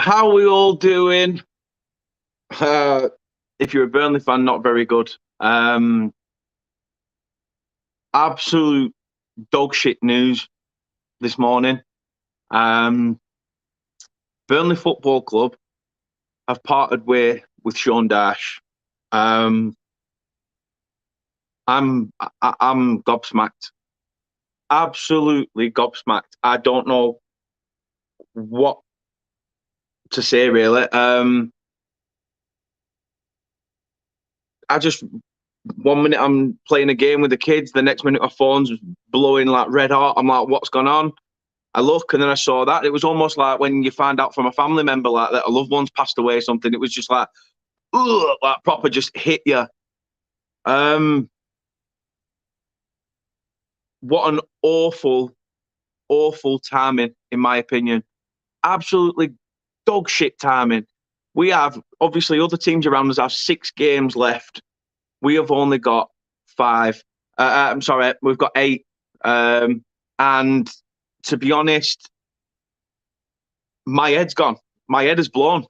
How are we all doing? Uh, if you're a Burnley fan, not very good. Um, Absolute dog shit news this morning. Um, Burnley Football Club have parted way with Sean Dyche. Um, I'm gobsmacked, absolutely gobsmacked. I don't know what to say really. I just 1 minute I'm playing a game with the kids, the next minute my phone's blowing like red hot. I'm like, what's gone on? I look and then I saw that. It was almost like when you find out from a family member like that a loved one's passed away or something. It was just like, ugh, like proper just hit you. Um, what an awful, awful timing, in my opinion. Absolutely dog shit timing. We have obviously other teams around us have 6 games left. We have only got 5. I'm sorry, we've got 8. And to be honest, my head's gone. My head is blown.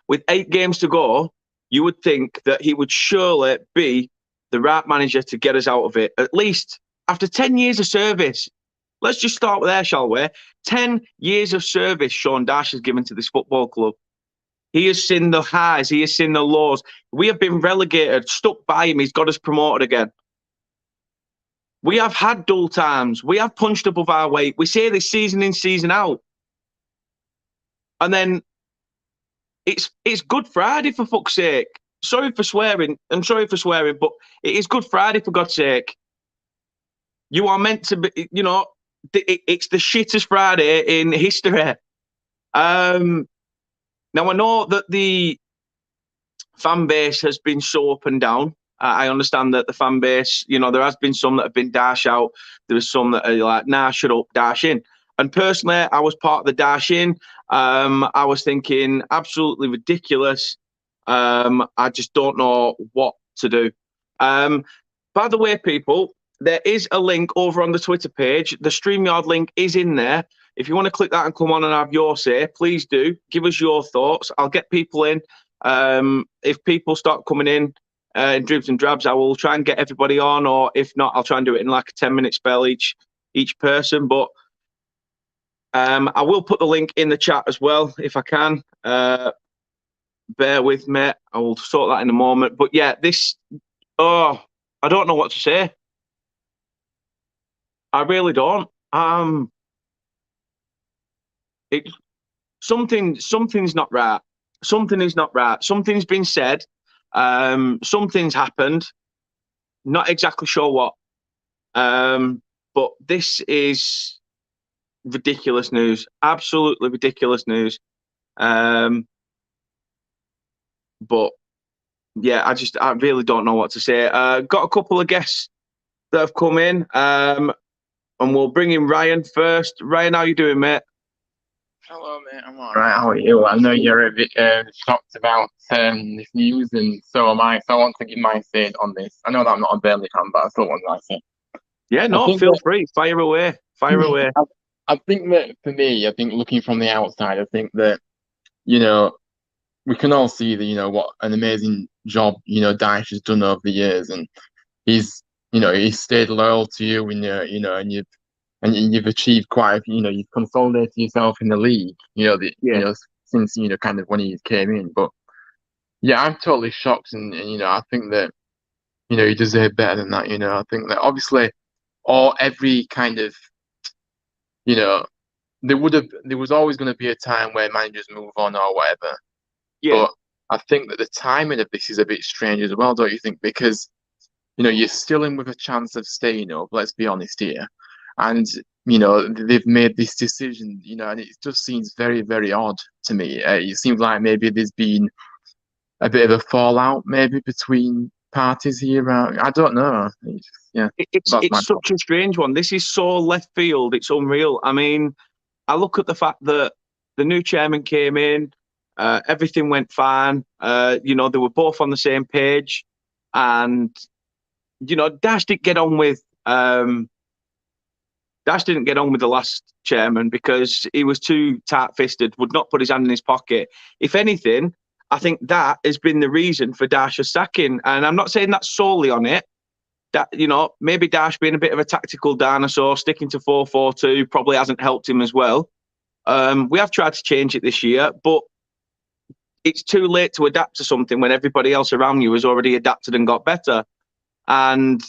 With 8 games to go, you would think that he would surely be the right manager to get us out of it. At least after 10 years of service. Let's just start there, shall we? 10 years of service Sean Dyche has given to this football club. He has seen the highs, he has seen the lows. We have been relegated, stuck by him. He's got us promoted again. We have had dull times. We have punched above our weight. We say this season in, season out. And then it's Good Friday, for fuck's sake. Sorry for swearing. I'm sorry for swearing, but it is Good Friday, for God's sake. You are meant to be, it's the shittest Friday in history. Now, I know that the fan base has been so up and down. I understand that the fan base, there has been some that have been dash out. There was some that are like, nah, shut up, dash in. And personally, I was part of the dash in. I was thinking absolutely ridiculous. I just don't know what to do. By the way, people, there is a link over on the Twitter page. The StreamYard link is in there. If you want to click that and come on and have your say, please do. Give us your thoughts. I'll get people in. If people start coming in dribs and drabs, I will try and get everybody on, or if not, I'll try and do it in like a 10-minute spell each person. But I will put the link in the chat as well if I can. Bear with me. I will sort that in a moment. But yeah, I don't know what to say. I really don't. Something's not right. Something is not right. Something's been said. Something's happened. Not exactly sure what. But this is ridiculous news. Absolutely ridiculous news. But yeah, I really don't know what to say. Got a couple of guests that have come in. And we'll bring in Ryan first. Ryan, how you doing, mate? Hello, mate. I'm all right. How are you? I know you're a bit shocked about this news, and so am I. So I want to give my say on this. I know that I'm not a Burnley fan, but I still want my say. Yeah, no, feel free. Fire away. Fire away. I think that for me, I think looking from the outside, I think that we can all see that what an amazing job Dyche has done over the years, and he's stayed loyal to you, and you've achieved quite you've consolidated yourself in the league since kind of when he came in. But yeah, I'm totally shocked, and I think that he deserved better than that. I think that obviously, or every kind of there was always going to be a time where managers move on or whatever. Yeah. But I think that the timing of this is a bit strange as well, don't you think? Because you're still in with a chance of staying up. Let's be honest here. And they've made this decision, and it just seems very, very odd to me. It seems like maybe there's been a bit of a fallout, maybe between parties here. I don't know. It's such a strange one. This is so left field. It's unreal. I mean, I look at the fact that the new chairman came in, everything went fine. They were both on the same page, and Dyche didn't get on with Dash didn't get on with the last chairman because he was too tight-fisted, would not put his hand in his pocket. If anything, I think that has been the reason for Dash's sacking. And I'm not saying that's solely on it. That, maybe Dash being a bit of a tactical dinosaur, sticking to 4-4-2 probably hasn't helped him as well. We have tried to change it this year, but it's too late to adapt to something when everybody else around you has already adapted and got better. And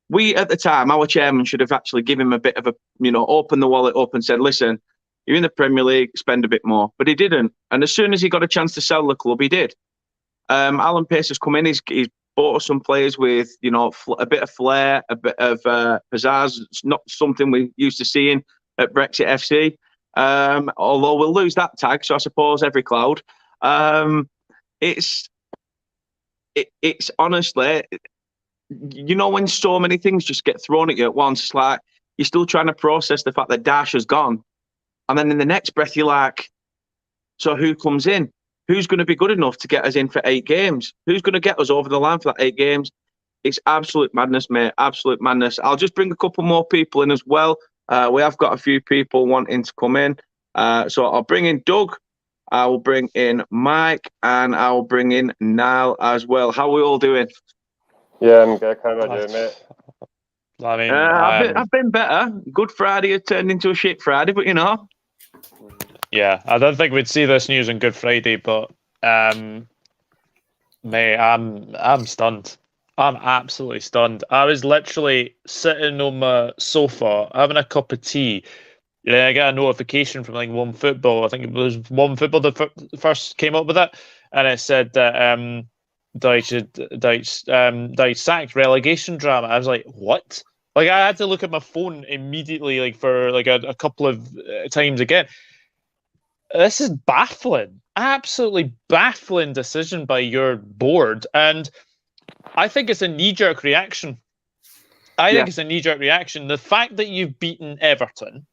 we, at the time, our chairman should have actually given him a bit of a, opened the wallet up and said, listen, you're in the Premier League, spend a bit more. But he didn't. And as soon as he got a chance to sell the club, he did. Alan Pace has come in. He's bought us some players with, a bit of flair, a bit of pizzazz. It's not something we're used to seeing at Brexit FC. Although we'll lose that tag, so I suppose every cloud. It's honestly, when so many things just get thrown at you at once, it's like you're still trying to process the fact that Dash has gone. And then in the next breath, you're like, so who comes in? Who's going to be good enough to get us in for 8 games? Who's going to get us over the line for that 8 games? It's absolute madness, mate. Absolute madness. I'll just bring a couple more people in as well. We have got a few people wanting to come in. So I'll bring in Doug. I will bring in Mike. And I will bring in Niall as well. How are we all doing? Yeah, I'm good. How about you, mate? I mean, I've been better. Good Friday has turned into a shit Friday, but Yeah, I don't think we'd see this news on Good Friday, but mate, I'm stunned. I'm absolutely stunned. I was literally sitting on my sofa having a cup of tea. Yeah, I got a notification from One Football. I think it was One Football that first came up with it, and it said that Dyche sacked, relegation drama. I was like, what? I had to look at my phone immediately, for a couple of times again. This is baffling, absolutely baffling decision by your board, and I think it's a knee-jerk reaction. I think it's a knee-jerk reaction. The fact that you've beaten Everton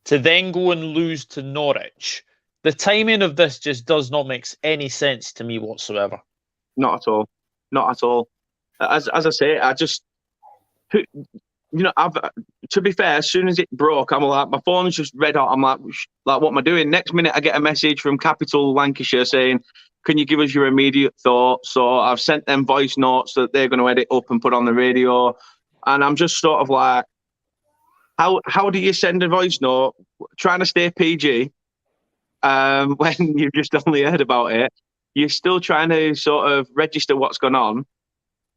to then go and lose to Norwich, the timing of this just does not make any sense to me whatsoever. Not at all. Not at all. As I say, to be fair, as soon as it broke, I'm like, my phone's just red hot. I'm like, what am I doing? Next minute, I get a message from Capital Lancashire saying, can you give us your immediate thoughts? So I've sent them voice notes that they're going to edit up and put on the radio. And I'm just sort of like, how do you send a voice note trying to stay PG when you've just only heard about it? You're still trying to sort of register what's gone on.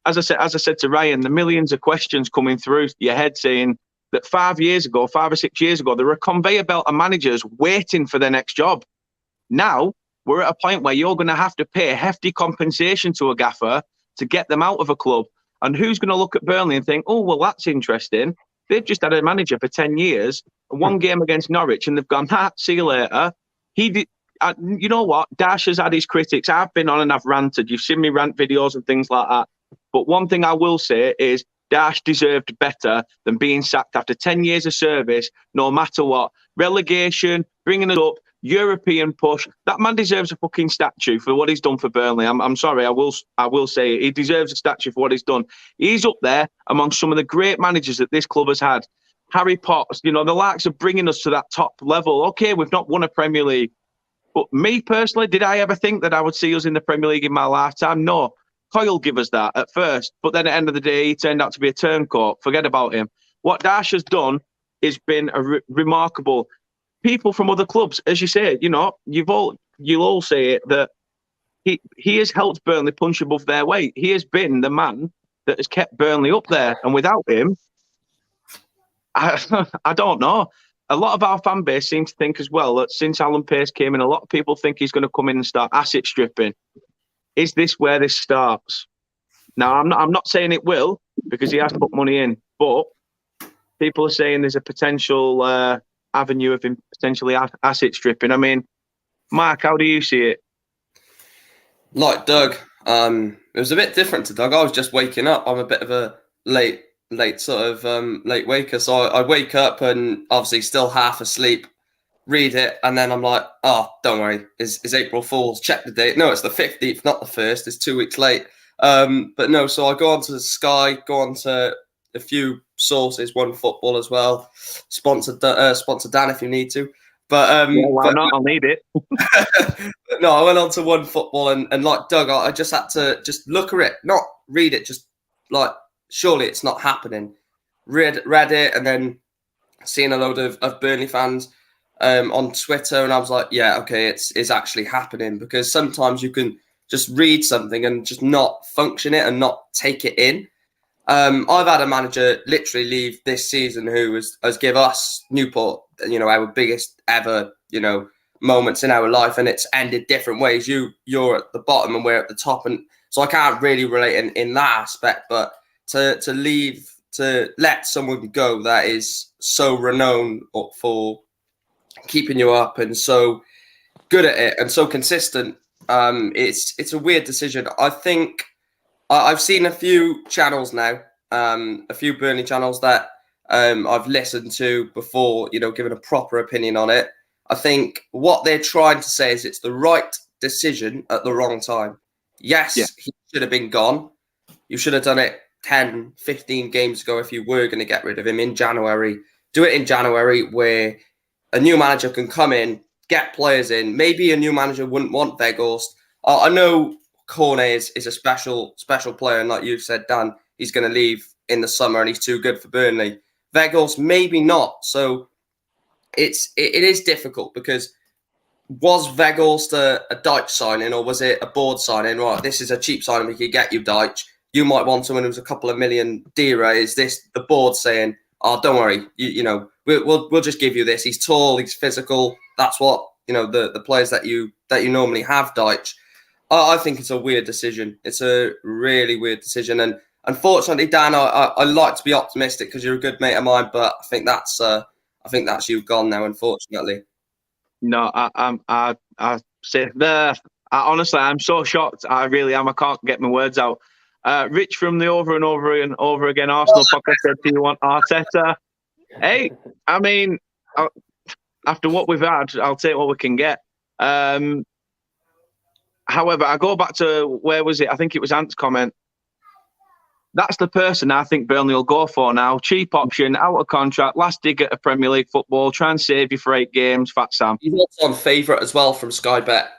As I said to Ryan, the millions of questions coming through your head saying that 5 or 6 years ago, there were a conveyor belt of managers waiting for their next job. Now we're at a point where you're going to have to pay hefty compensation to a gaffer to get them out of a club. And who's going to look at Burnley and think, oh, well, that's interesting. They've just had a manager for 10 years, one game against Norwich, and they've gone, see you later. You know what? Dash has had his critics. I've been on and I've ranted. You've seen me rant videos and things like that. But one thing I will say is Dash deserved better than being sacked after 10 years of service, no matter what. Relegation, bringing it up, European push. That man deserves a fucking statue for what he's done for Burnley. I'm sorry, I will say it. He deserves a statue for what he's done. He's up there among some of the great managers that this club has had. Harry Potts, the likes of bringing us to that top level. Okay, we've not won a Premier League. But me personally, did I ever think that I would see us in the Premier League in my lifetime? No. Coyle give us that at first, but then at the end of the day, he turned out to be a turncoat. Forget about him. What Dash has done has been remarkable. People from other clubs, as you say, you'll all say it, that he has helped Burnley punch above their weight. He has been the man that has kept Burnley up there, and without him, I don't know. A lot of our fan base seems to think as well that since Alan Pace came in, a lot of people think he's going to come in and start asset stripping. Is this where this starts? Now, I'm not saying it will, because he has put money in, but people are saying there's a potential avenue of him potentially asset stripping. I mean, Mark, how do you see it? Like Doug, it was a bit different to Doug. I was just waking up. I'm a bit of a late waker. So I wake up and obviously still half asleep, read it, and then I'm like, oh, don't worry, it's April Fool's. Check the date. No, it's the 15th, not the 1st. It's 2 weeks late. But no, so I go onto Sky, go onto a few sources, One Football as well. Sponsor Dan if you need to. But why not? I'll need it. no, I went on to One Football and like Doug, I just had to just look at it, not read it, just like surely it's not happening. Read it and then seeing a load of Burnley fans on Twitter, and I was like, yeah, okay, it's actually happening, because sometimes you can just read something and just not function it and not take it in. I've had a manager literally leave this season who has give us Newport, our biggest ever, moments in our life, and it's ended different ways. You're at the bottom and we're at the top, and so I can't really relate in that aspect. But to let someone go that is so renowned for keeping you up and so good at it and so consistent, it's a weird decision. I think I've seen a few channels now, a few Burnley channels that I've listened to before, giving a proper opinion on it. I think what they're trying to say is it's the right decision at the wrong time. Yes, yeah. He should have been gone. You should have done it 10, 15 games ago if you were going to get rid of him in January. Do it in January where a new manager can come in, get players in. Maybe a new manager wouldn't want Weghorst. I know Cornet is a special player, and like you said, Dan, he's going to leave in the summer and he's too good for Burnley. Weghorst, maybe not. So it is difficult, because was Weghorst a Dyche signing, or was it a board signing? Right, this is a cheap signing, we could get you, Dyche. You might want someone who's a couple of million dearer. Is this the board saying, "Oh, don't worry, we'll just give you this. He's tall, he's physical. That's what the players that you normally have." Dyche. I think it's a weird decision. It's a really weird decision, and unfortunately, Dan, I like to be optimistic because you're a good mate of mine, but I think that's you gone now, unfortunately. No, I say there. Honestly, I'm so shocked. I really am. I can't get my words out. Rich from the Over and Over Again Arsenal podcast said, "Do you want Arteta?" Hey, I mean, after what we've had, I'll take what we can get. However, I go back to, where was it? I think it was Ant's comment. That's the person I think Burnley will go for now. Cheap option, out of contract, last dig at a Premier League football, try and save you for 8 games, Fat Sam. He's also on favourite as well from Sky Bet.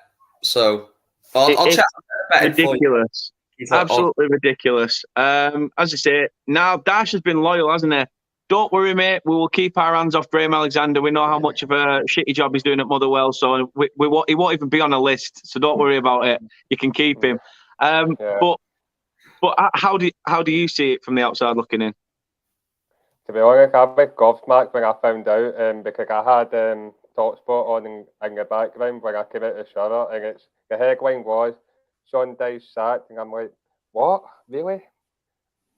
So I'll chat about it. Ridiculous. Absolutely ridiculous. As I say, now Dyche has been loyal, hasn't he? Don't worry, mate. We will keep our hands off Graham Alexander. We know how much of a shitty job he's doing at Motherwell, so he won't even be on a list. So don't worry about it. You can keep him. But how do you see it from the outside looking in? To be honest, I was gobsmacked when I found out, because I had TalkSport on in the background when I came out of the shower, and the headline was Sean Dyche sacked, and I'm like, what? Really?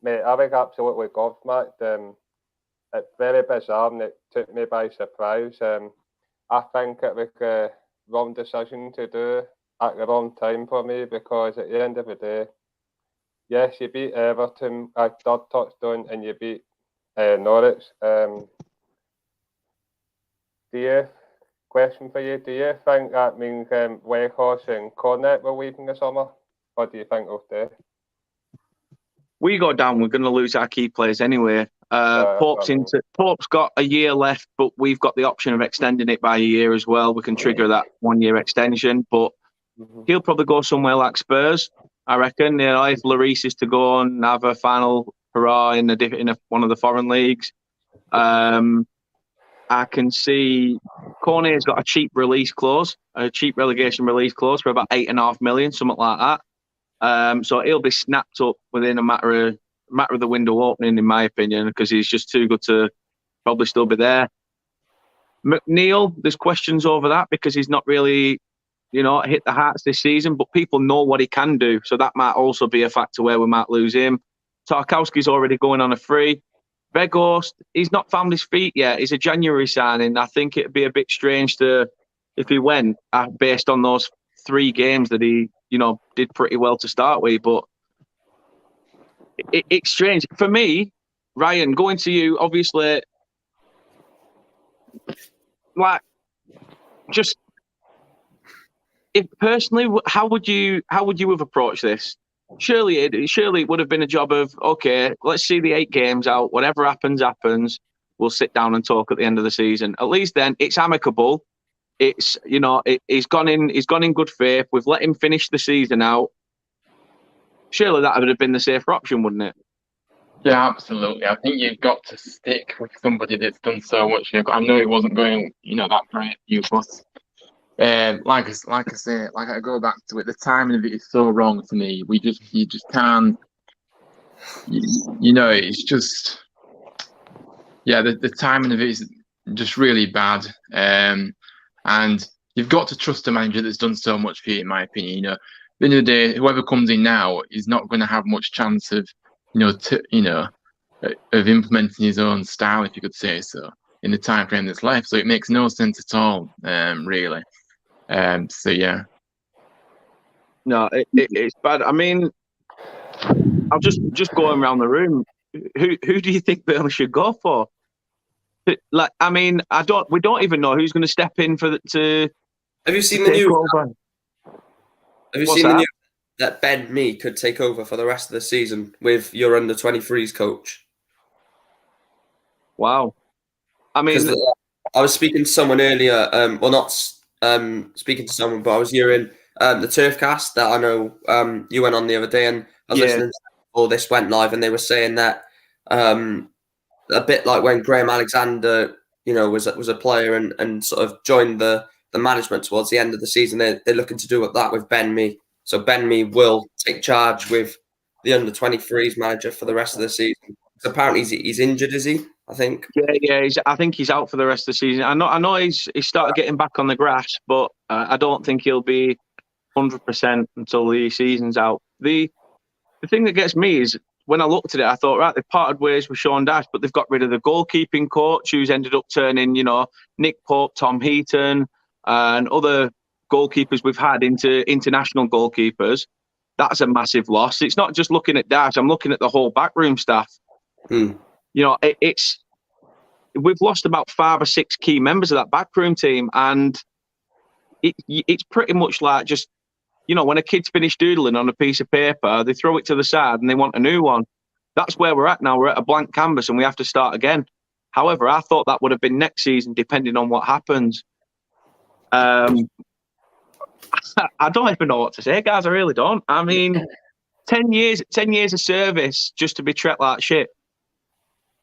Mate, I was absolutely gobsmacked. It's very bizarre, and it took me by surprise. I think it was the wrong decision to do at the wrong time for me, because at the end of the day, yes, you beat Everton at third touchdown and you beat Norwich. Question for you, do you think that means Weghorst and Cornet will leave in the summer? Or do you think they'll stay? We go down, we're going to lose our key players anyway. Pope's got a year left, but we've got the option of extending it by a year as well. We can trigger that 1-year extension, but he'll probably go somewhere like Spurs, I reckon. If Lloris is to go and have a final hurrah in one of the foreign leagues, I can see Cornet's got a cheap relegation release clause for about 8.5 million, something like that. So he'll be snapped up within a matter of the window opening, in my opinion, because he's just too good to probably still be there. McNeil, there's questions over that because he's not really, hit the hearts this season, but people know what he can do. So that might also be a factor where we might lose him. Tarkowski's already going on a free. Weghorst, he's not found his feet yet. He's a January signing. I think it'd be a bit strange if he went based on those 3 games that he, did pretty well to start with. But it's strange. For me, Ryan, going to you, obviously, just if personally, how would you have approached this? surely it would have been a job of, okay, let's see the 8 games out. Whatever happens, happens. We'll sit down and talk at the end of the season. At least then it's amicable. It's, he's gone in good faith. We've let him finish the season out. Surely that would have been the safer option, wouldn't it? Yeah, absolutely. I think you've got to stick with somebody that's done so much. I know it wasn't going, that great for you, but like I go back to it. The timing of it is so wrong for me. You just can't. It's just, the timing of it is just really bad. And you've got to trust a manager that's done so much for you, in my opinion. At the end of the day, whoever comes in now is not going to have much chance of, of implementing his own style, if you could say so, in the time frame that's left. So it makes no sense at all, really. So yeah. No, it's bad. I mean, I'll just going around the room. Who do you think Burnley should go for? Like, I mean, we don't even know who's going to step in to. Have you seen the news? Have you What's seen that? the news that Ben Mee could take over for the rest of the season with your under-23s coach? Wow. I mean, I was speaking to someone earlier. Well, not speaking to someone, but I was hearing the Turfcast that I know you went on the other day, and I was listening to all this went live, and they were saying that a bit like when Graham Alexander, was a player and sort of joined the management towards the end of the season. They're looking to do that with Ben Mee. So Ben Mee will take charge with the under-23s manager for the rest of the season. So apparently he's injured, is he? I think. Yeah. I think he's out for the rest of the season. I know he started getting back on the grass, but I don't think he'll be 100% until the season's out. The thing that gets me is when I looked at it, I thought, right, they've parted ways with Sean Dyche, but they've got rid of the goalkeeping coach, who's ended up turning, Nick Pope, Tom Heaton, and other goalkeepers we've had into international goalkeepers. That's a massive loss. It's not just looking at Dyche. I'm looking at the whole backroom staff. We've lost about 5 or 6 key members of that backroom team, and it's pretty much like just, when a kid's finished doodling on a piece of paper, they throw it to the side and they want a new one. That's where we're at now. We're at a blank canvas and we have to start again. However, I thought that would have been next season, depending on what happens. I don't even know what to say, guys. I really don't. I mean, 10 years of service just to be treated like shit.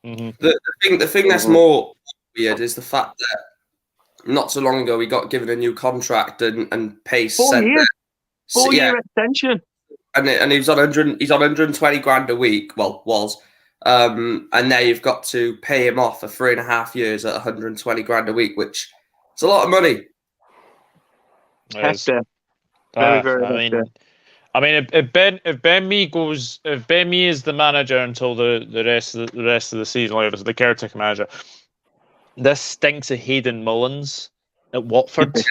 Mm-hmm. The thing that's more weird is the fact that not so long ago we got given a new contract and Pace 4 years. 4-year extension. And he's on 120 grand a week. Well, was. And now you've got to pay him off for 3.5 years at 120 grand a week, which is a lot of money. Hector. Very, very Hector. I mean, if Ben Mee is the manager until the rest of the season, like the caretaker manager, this stinks of Hayden Mullins at Watford.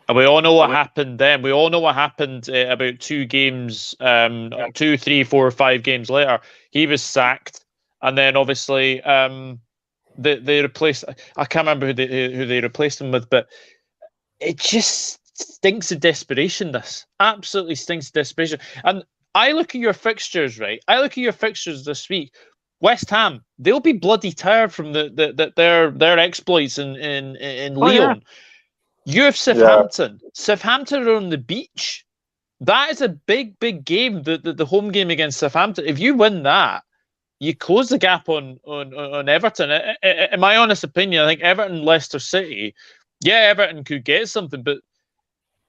And we all know what happened then. We all know what happened about 2 games, 2, 3, 4, 5 games later. He was sacked, and then obviously they replaced. I can't remember who they replaced him with, but it just stinks of desperation. This absolutely stinks of desperation. And I look at your fixtures, right? I look at your fixtures this week. West Ham, they'll be bloody tired from their exploits in Lyon. Yeah. You have Southampton. Yeah. Southampton are on the beach. That is a big game. The home game against Southampton. If you win that, you close the gap on Everton. In my honest opinion, I think Everton, Leicester City. Yeah, Everton could get something, but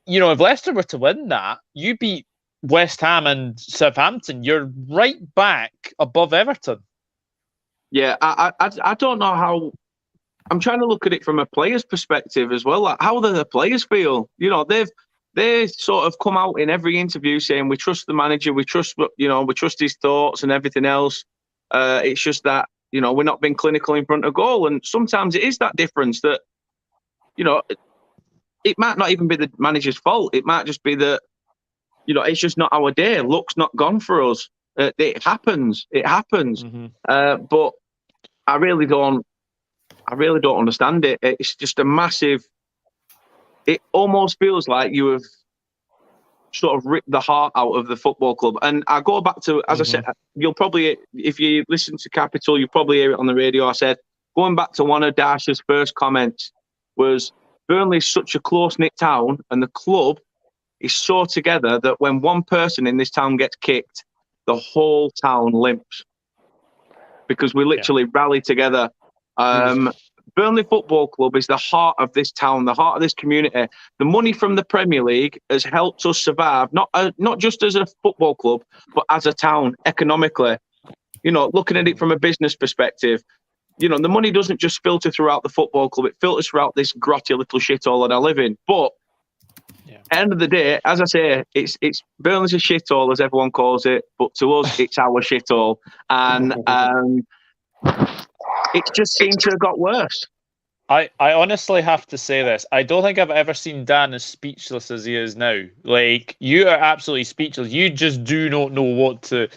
if Leicester were to win that, you beat West Ham and Southampton. You're right back above Everton. Yeah, I don't know how. I'm trying to look at it from a player's perspective as well. Like, how do the players feel? They sort of come out in every interview saying we trust the manager, we trust his thoughts and everything else. It's just that we're not being clinical in front of goal, and sometimes it is that difference that it might not even be the manager's fault. It might just be that it's just not our day. Luck's not gone for us. It happens. Mm-hmm. But I really don't understand it. It's just a massive. It almost feels like you have sort of ripped the heart out of the football club. And I go back to, as I said, you'll probably, if you listen to Capital, you'll probably hear it on the radio. I said, going back to one of Dyche's first comments was, Burnley is such a close-knit town and the club is so together that when one person in this town gets kicked, the whole town limps. Because we literally rally together. Burnley Football Club is the heart of this town, the heart of this community. The money from the Premier League has helped us survive, not just as a football club, but as a town, economically. You know, looking at it from a business perspective, you know, the money doesn't just filter throughout the football club, it filters throughout this grotty little shithole that I live in. But at the end of the day, as I say, it's Burnley's a shithole, as everyone calls it, but to us, it's our shithole. And it just seems to have got worse. I honestly have to say this. I don't think I've ever seen Dan as speechless as he is now. Like, you are absolutely speechless. You just do not know what to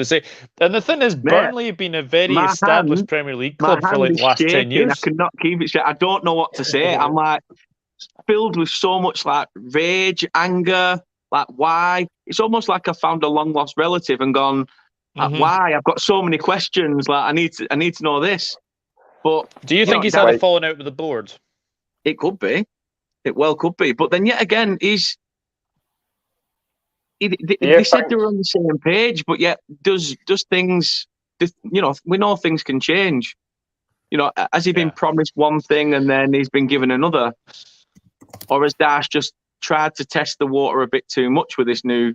say. And the thing is, Burnley have been a very established Premier League club for like the last 10 years. I could not keep it straight. I don't know what to say. I'm like filled with so much like rage, anger, like why? It's almost like I found a long lost relative and gone, why? I've got so many questions. Like I need to know this. But do you think he's had a falling out with the board? It could be. It well could be. But then yet again, they said they were on the same page, but yet does things, you know, we know things can change. You know, has he been promised one thing and then he's been given another? Or has Dyche just tried to test the water a bit too much with this new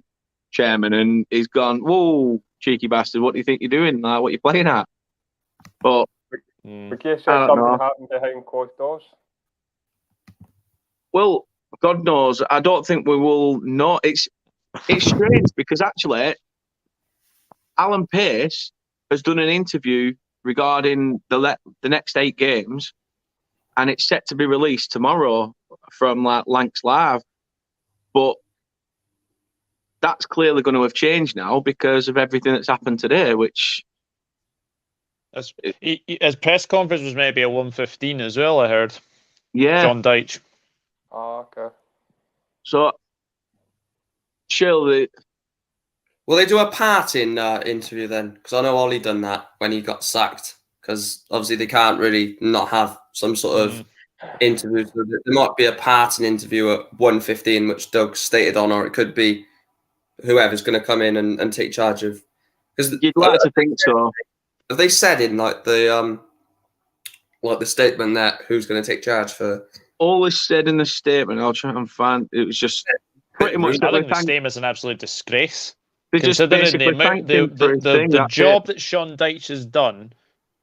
chairman and he's gone, whoa, cheeky bastard, what do you think you're doing? What are you playing at? But would you say something happened behind closed doors? Well, God knows. I don't think we will know. It's strange because actually, Alan Pace has done an interview regarding the next 8 games, and it's set to be released tomorrow from like Lancs Live. But that's clearly going to have changed now because of everything that's happened today, which. His press conference was maybe a 1:15 as well, I heard. Yeah. John Dyche. Oh, okay. So, surely. Will they do a parting interview then? Because I know Ollie done that when he got sacked. Because obviously they can't really not have some sort of interview. So there might be a parting interview at 1:15, which Doug stated on, or it could be whoever's going to come in and take charge of. Because you'd like to think so. Have they said in like the statement that who's going to take charge for? All is said in the statement. I'll try and find. It was just pretty much. I think the statement is an absolute disgrace. They just Considering the job that Sean Dyche has done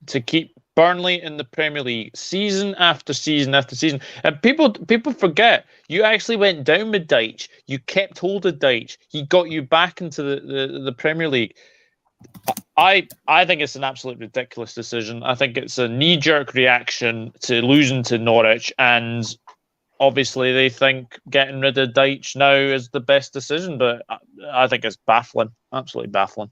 to keep Burnley in the Premier League season after season after season, and people forget you actually went down with Dyche. You kept hold of Dyche. He got you back into the Premier League. I think it's an absolutely ridiculous decision. I think it's a knee-jerk reaction to losing to Norwich, and obviously they think getting rid of Dyche now is the best decision, but I think it's baffling, absolutely baffling.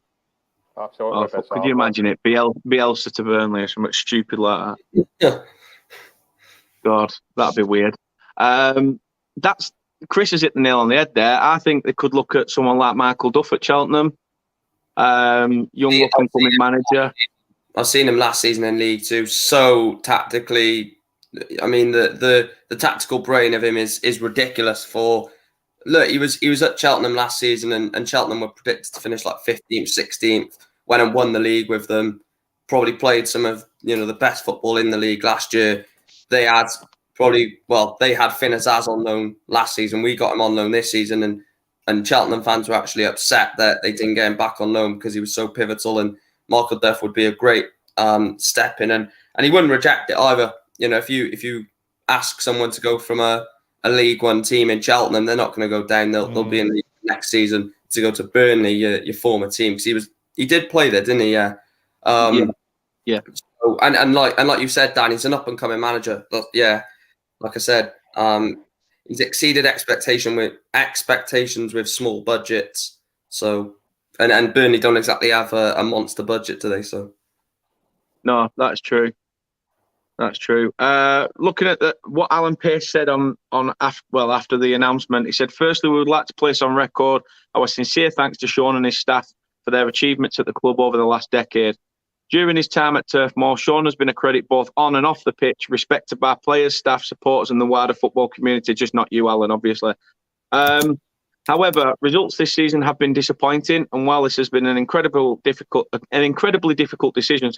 Absolutely. Oh, could you imagine it? Bielsa to Burnley or something stupid like that? Yeah. God, that'd be weird. That's Chris has hit the nail on the head there. I think they could look at someone like Michael Duff at Cheltenham. Young up-and-coming manager. I've seen him last season in League Two. So tactically, I mean, the tactical brain of him is ridiculous. Look, he was at Cheltenham last season, and Cheltenham were predicted to finish like 15th, 16th. Went and won the league with them. Probably played some of the best football in the league last year. They had Finn Azaz on loan last season. We got him on loan this season, and Cheltenham fans were actually upset that they didn't get him back on loan because he was so pivotal. And Michael Duff would be a great step in, and he wouldn't reject it either. If you ask someone to go from a League One team in Cheltenham, they're not going to go down. They'll be in the next season to go to Burnley, your former team, because he did play there, didn't he? Yeah. Yeah. So, and like you said, Dan, he's an up and coming manager. But yeah, like I said, he's exceeded expectations with small budgets. So, and Burnley don't exactly have a monster budget, do they? So, no, that's true. That's true. Looking at what Alan Pace said after the announcement, he said, "Firstly, we would like to place on record our sincere thanks to Sean and his staff for their achievements at the club over the last decade. During his time at Turf Moor, Sean has been a credit both on and off the pitch, respected by players, staff, supporters, and the wider football community. Just not you, Alan, obviously. However, results this season have been disappointing, and while this has been an incredibly difficult decision,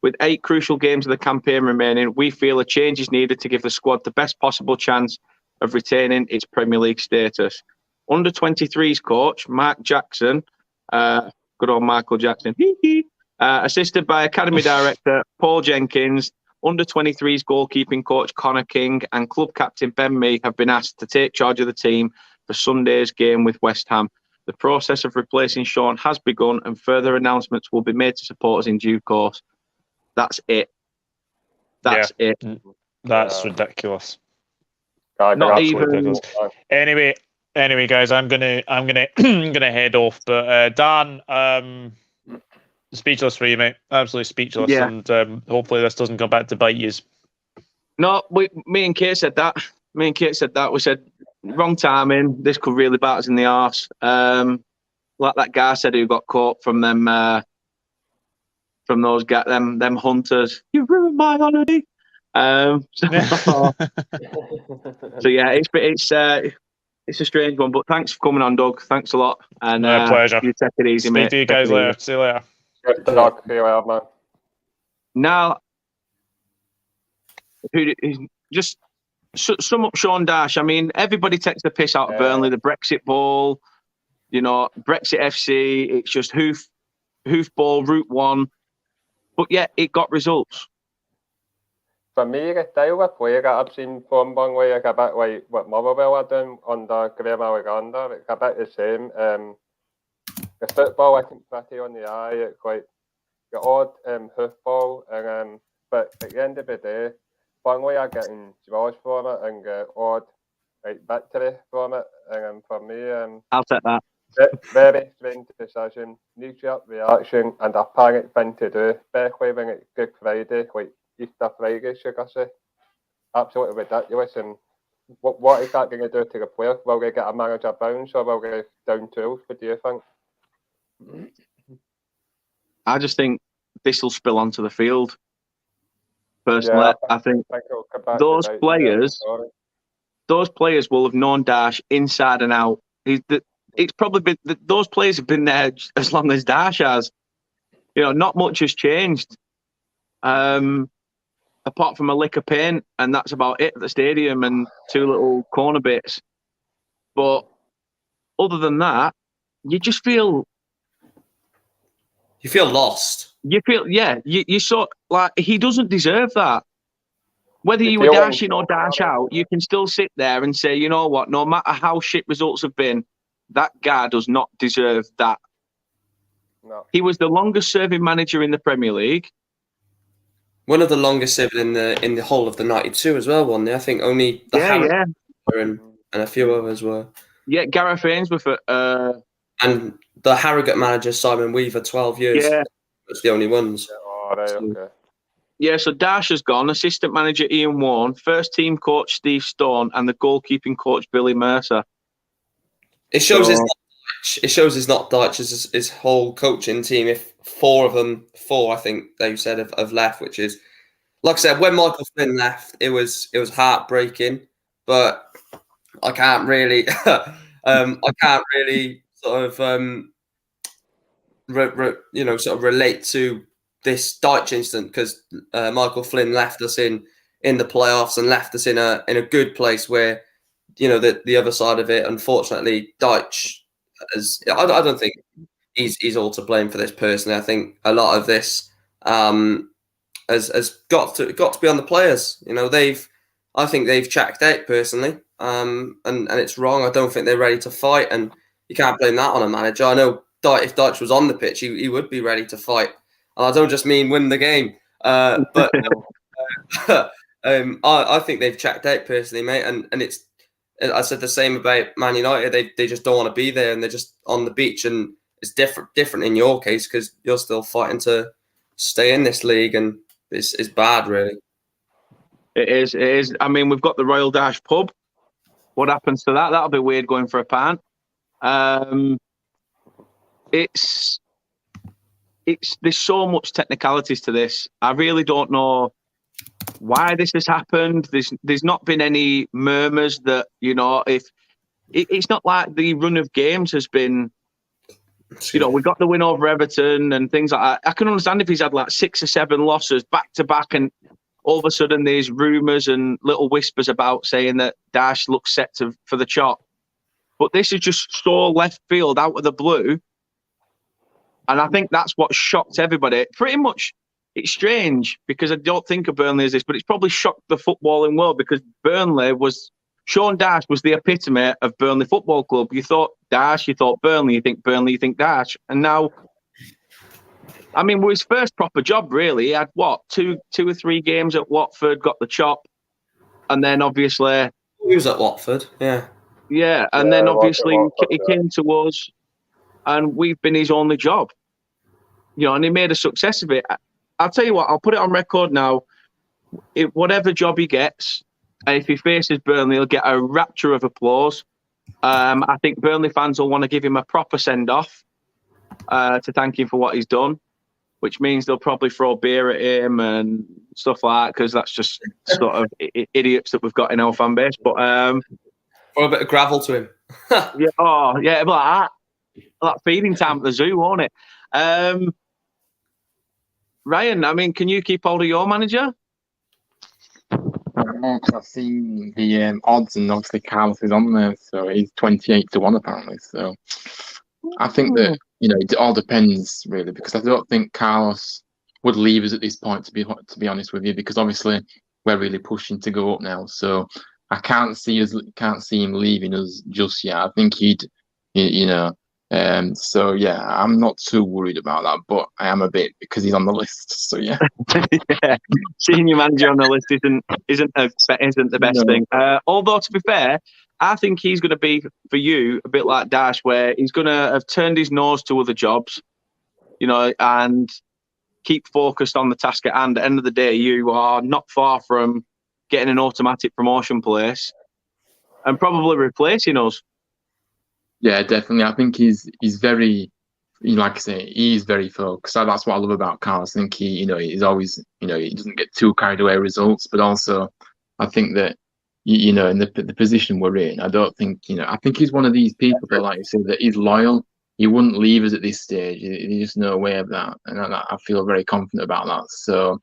with 8 crucial games of the campaign remaining, we feel a change is needed to give the squad the best possible chance of retaining its Premier League status." Under 23s coach Mark Jackson, good old Michael Jackson, assisted by Academy Director Paul Jenkins, under 23s goalkeeping coach Connor King, and club captain Ben Mee have been asked to take charge of the team for Sunday's game with West Ham. The process of replacing Sean has begun, and further announcements will be made to supporters in due course. That's it. That's it. That's ridiculous. Not even. Ridiculous. Anyway, guys, I'm gonna gonna head off. But Dan, speechless for you, mate. Absolutely speechless. Yeah. And hopefully this doesn't come back to bite you. No, me and Kate said that. We said wrong timing. This could really bite us in the arse. Like that guy said who got caught from them, them hunters. You ruined my holiday. So yeah, it's a strange one. But thanks for coming on, Doug. Thanks a lot. And my pleasure. You take it easy, mate. Speak to you guys later. See you later. Good talk. See you later, man. Now, just sum up Sean Dyche. I mean, everybody takes the piss out of Burnley, the Brexit ball, Brexit FC. It's just hoof ball, route one. But yet, it got results. For me, the style of play that I've seen from Burnley is a bit like what Motherwell are doing under Graham Alexander. It's a bit the same. The football isn't pretty on the eye. It's like the odd hoof ball, and but at the end of the day, Burnley are getting draws from it and get odd victory from it. And for me, I'll take that. Very strange decision, knee-jerk reaction, and a panic thing to do, especially when it's Good Friday, like Easter Friday, should I say. Absolutely ridiculous. And what is that going to do to the players? Will they get a manager bounce or will they down tools? What do you think? I just think this will spill onto the field. Personally, I think those players will have known Dyche inside and out. It's probably been those players have been there as long as Dyche has. Not much has changed, apart from a lick of paint, and that's about it at the stadium and 2 little corner bits. But other than that, you just feel. You feel lost. You feel, you sort like he doesn't deserve that. Whether you were dashing or dash out, you can still sit there and say, you know what, no matter how shit results have been, that guy does not deserve that. No. He was the longest serving manager in the Premier League. One of the longest serving in the whole of the 92 as well, wasn't he? I think only the Harrogate and a few others were. Yeah, Gareth Ainsworth and the Harrogate manager, Simon Weaver, 12 years. Yeah. That's the only ones. Oh, right, okay. Yeah, so Dyche has gone, assistant manager Ian Warne, first team coach Steve Stone, and the goalkeeping coach Billy Mercer. It shows it's not Dyche's his whole coaching team. If four I think they said have left, which is, like I said, when Michael Flynn left, it was heartbreaking. But I can't really, sort of relate to this Dyche incident because Michael Flynn left us in the playoffs and left us in a good place where the other side of it. Unfortunately, Dyche I don't think he's all to blame for this personally. I think a lot of this has got to be on the players. I think they've checked out personally, and it's wrong. I don't think they're ready to fight, and you can't blame that on a manager. I know if Dyche was on the pitch, he would be ready to fight, and I don't just mean win the game, but I think they've checked out personally, mate, and it's. I said the same about Man United. They just don't want to be there, and they're just on the beach. And it's different in your case because you're still fighting to stay in this league, and it's bad, really. It is. It is. I mean, we've got the Royal Dyche pub. What happens to that? That'll be weird going for a pint. It's there's so much technicalities to this. I really don't know why this has happened. There's not been any murmurs that, you know, if it's not like the run of games has been, you know, we got the win over Everton and things like that. I can understand if he's had like 6 or 7 losses back to back, and all of a sudden there's rumours and little whispers about saying that Dyche looks set for the chop. But this is just so left field, out of the blue. And I think that's what shocked everybody. Pretty much, it's strange because I don't think of Burnley as this, but it's probably shocked the footballing world because Sean Dyche was the epitome of Burnley Football Club. You thought Dyche, you thought Burnley, you think Burnley, you think Dyche. And now, I mean, his first proper job, really. He had, what, two or three games at Watford, got the chop. And then, obviously... He was at Watford, yeah. Yeah, and then, obviously, he came to us, and we've been his only job. You know, and he made a success of it. I'll tell you what, I'll put it on record now. Whatever job he gets, if he faces Burnley, he'll get a rapture of applause. I think Burnley fans will want to give him a proper send-off to thank him for what he's done, which means they'll probably throw beer at him and stuff like that, because that's just sort of idiots that we've got in our fan base. But or a bit of gravel to him. yeah, oh yeah, like feeding time at the zoo, won't it? Ryan, I mean, can you keep hold of your manager? I've seen the odds, and obviously Carlos is on there, so he's 28-1 apparently. So I think that, you know, it all depends really, because I don't think Carlos would leave us at this point, to be honest with you, because obviously we're really pushing to go up now. So I can't see him leaving us just yet. I think he'd, you know. So yeah, I'm not too worried about that, but I am a bit because he's on the list. So yeah, yeah. Seeing your manager on the list isn't the best thing. Although to be fair, I think he's going to be for you a bit like Dyche, where he's going to have turned his nose to other jobs, you know, and keep focused on the task at hand. At the end of the day, you are not far from getting an automatic promotion place and probably replacing us. Yeah, definitely. I think he's very, like I say, he's very focused. So that's what I love about Carlos. I think he's always, he doesn't get too carried away with results, but also I think that, in the position we're in, I don't think, I think he's one of these people that, like you said, that he's loyal. He wouldn't leave us at this stage. There's just no way of that. And I feel very confident about that. So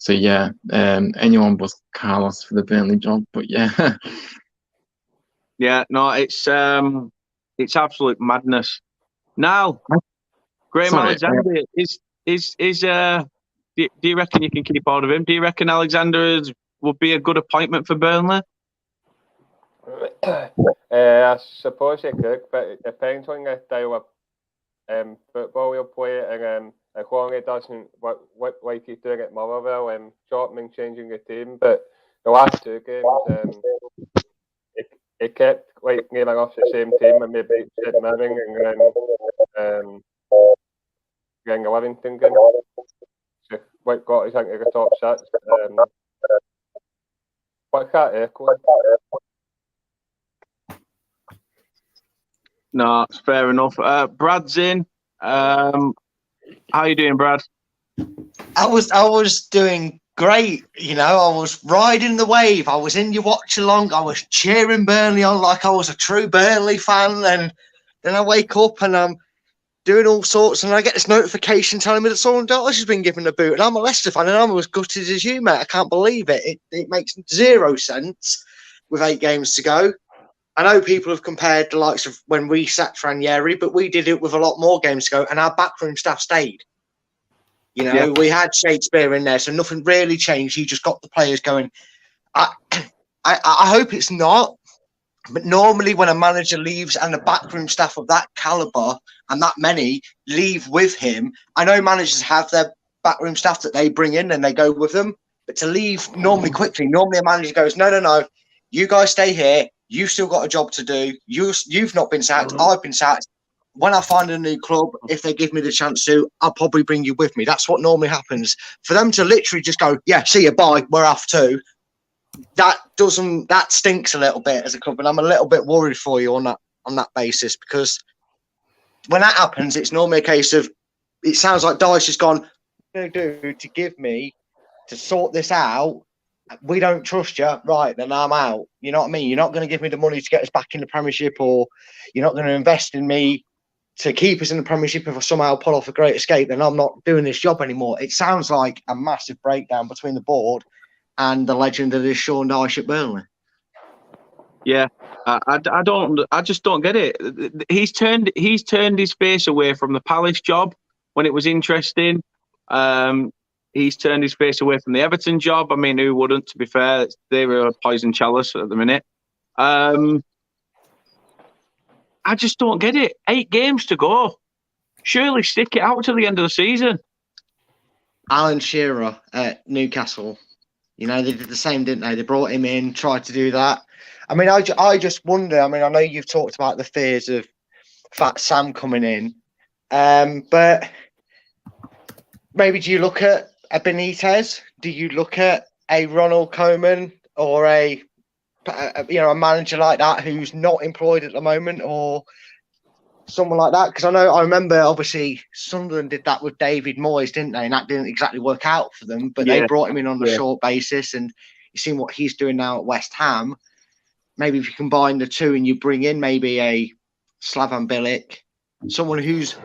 yeah, anyone but Carlos for the Burnley job, but yeah. Yeah, no, it's absolute madness. Now, Graham Alexander do you reckon you can keep hold of him? Do you reckon Alexander would be a good appointment for Burnley? I suppose he could, but it depends on the style of football he'll play, and as long as he doesn't look like he's doing at Motherwell, Chapman changing the team. But the last 2 games, he kept naming off the same team, and maybe Sid Mirring and then the Livingston game. So what got us into the top 6. What's that echo? No, it's fair enough. Brad's in. How you doing, Brad? I was doing great, I was riding the wave. I was in your watch along. I was cheering Burnley on like I was a true Burnley fan. And then I wake up and I'm doing all sorts, and I get this notification telling me that Sean Dyche has been given a boot. And I'm a Leicester fan, and I'm as gutted as you, mate. I can't believe it. It makes 0 sense with 8 games to go. I know people have compared the likes of when we sacked Ranieri, but we did it with a lot more games to go, and our backroom staff stayed. We had Shakespeare in there, so nothing really changed. You just got the players going. I hope it's not, but normally when a manager leaves and the backroom staff of that caliber and that many leave with him, I know managers have their backroom staff that they bring in and they go with them, but to leave normally quickly, normally a manager goes, no, you guys stay here. You've still got a job to do. You've not been sacked. I've been sacked. When I find a new club, if they give me the chance to, I'll probably bring you with me. That's what normally happens. For them to literally just go, yeah, see you, bye, we're off too. that stinks a little bit as a club, and I'm a little bit worried for you on that basis, because when that happens, it's normally a case of, it sounds like Dyche has gone, what are you going to do to give me to sort this out? We don't trust you, right? Then I'm out. You know what I mean? You're not going to give me the money to get us back in the Premiership, or you're not going to invest in me to keep us in the Premiership. If I somehow pull off a great escape, then I'm not doing this job anymore. It sounds like a massive breakdown between the board and the legend that is Sean Dyche at Burnley. Yeah, I just don't get it. He's turned his face away from the Palace job when it was interesting. He's turned his face away from the Everton job. I mean, who wouldn't, to be fair? They were a poison chalice at the minute. I just don't get it. 8 games to go. Surely stick it out to the end of the season. Alan Shearer at Newcastle, they did the same, didn't they? They brought him in, tried to do that. I mean, I just wonder. I mean, I know you've talked about the fears of Fat Sam coming in, but maybe do you look at a Benitez? Do you look at a Ronald Koeman or a manager like that who's not employed at the moment, or someone like that? Because I remember obviously Sunderland did that with David Moyes, didn't they? And that didn't exactly work out for them, but they brought him in on a short basis, and you've seen what he's doing now at West Ham. Maybe if you combine the two and you bring in maybe a Slaven Bilic, someone who's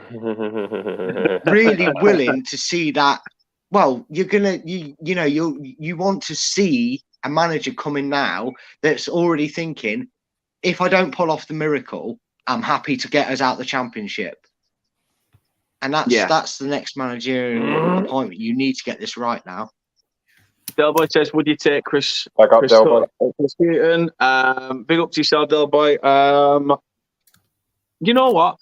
really willing to see that. Well, you want to see a manager coming now that's already thinking, if I don't pull off the miracle, I'm happy to get us out the Championship. And that's the next managerial appointment. You need to get this right now. Delboy says, would you take Chris Heaton? Big up to yourself, Delboy. You know what?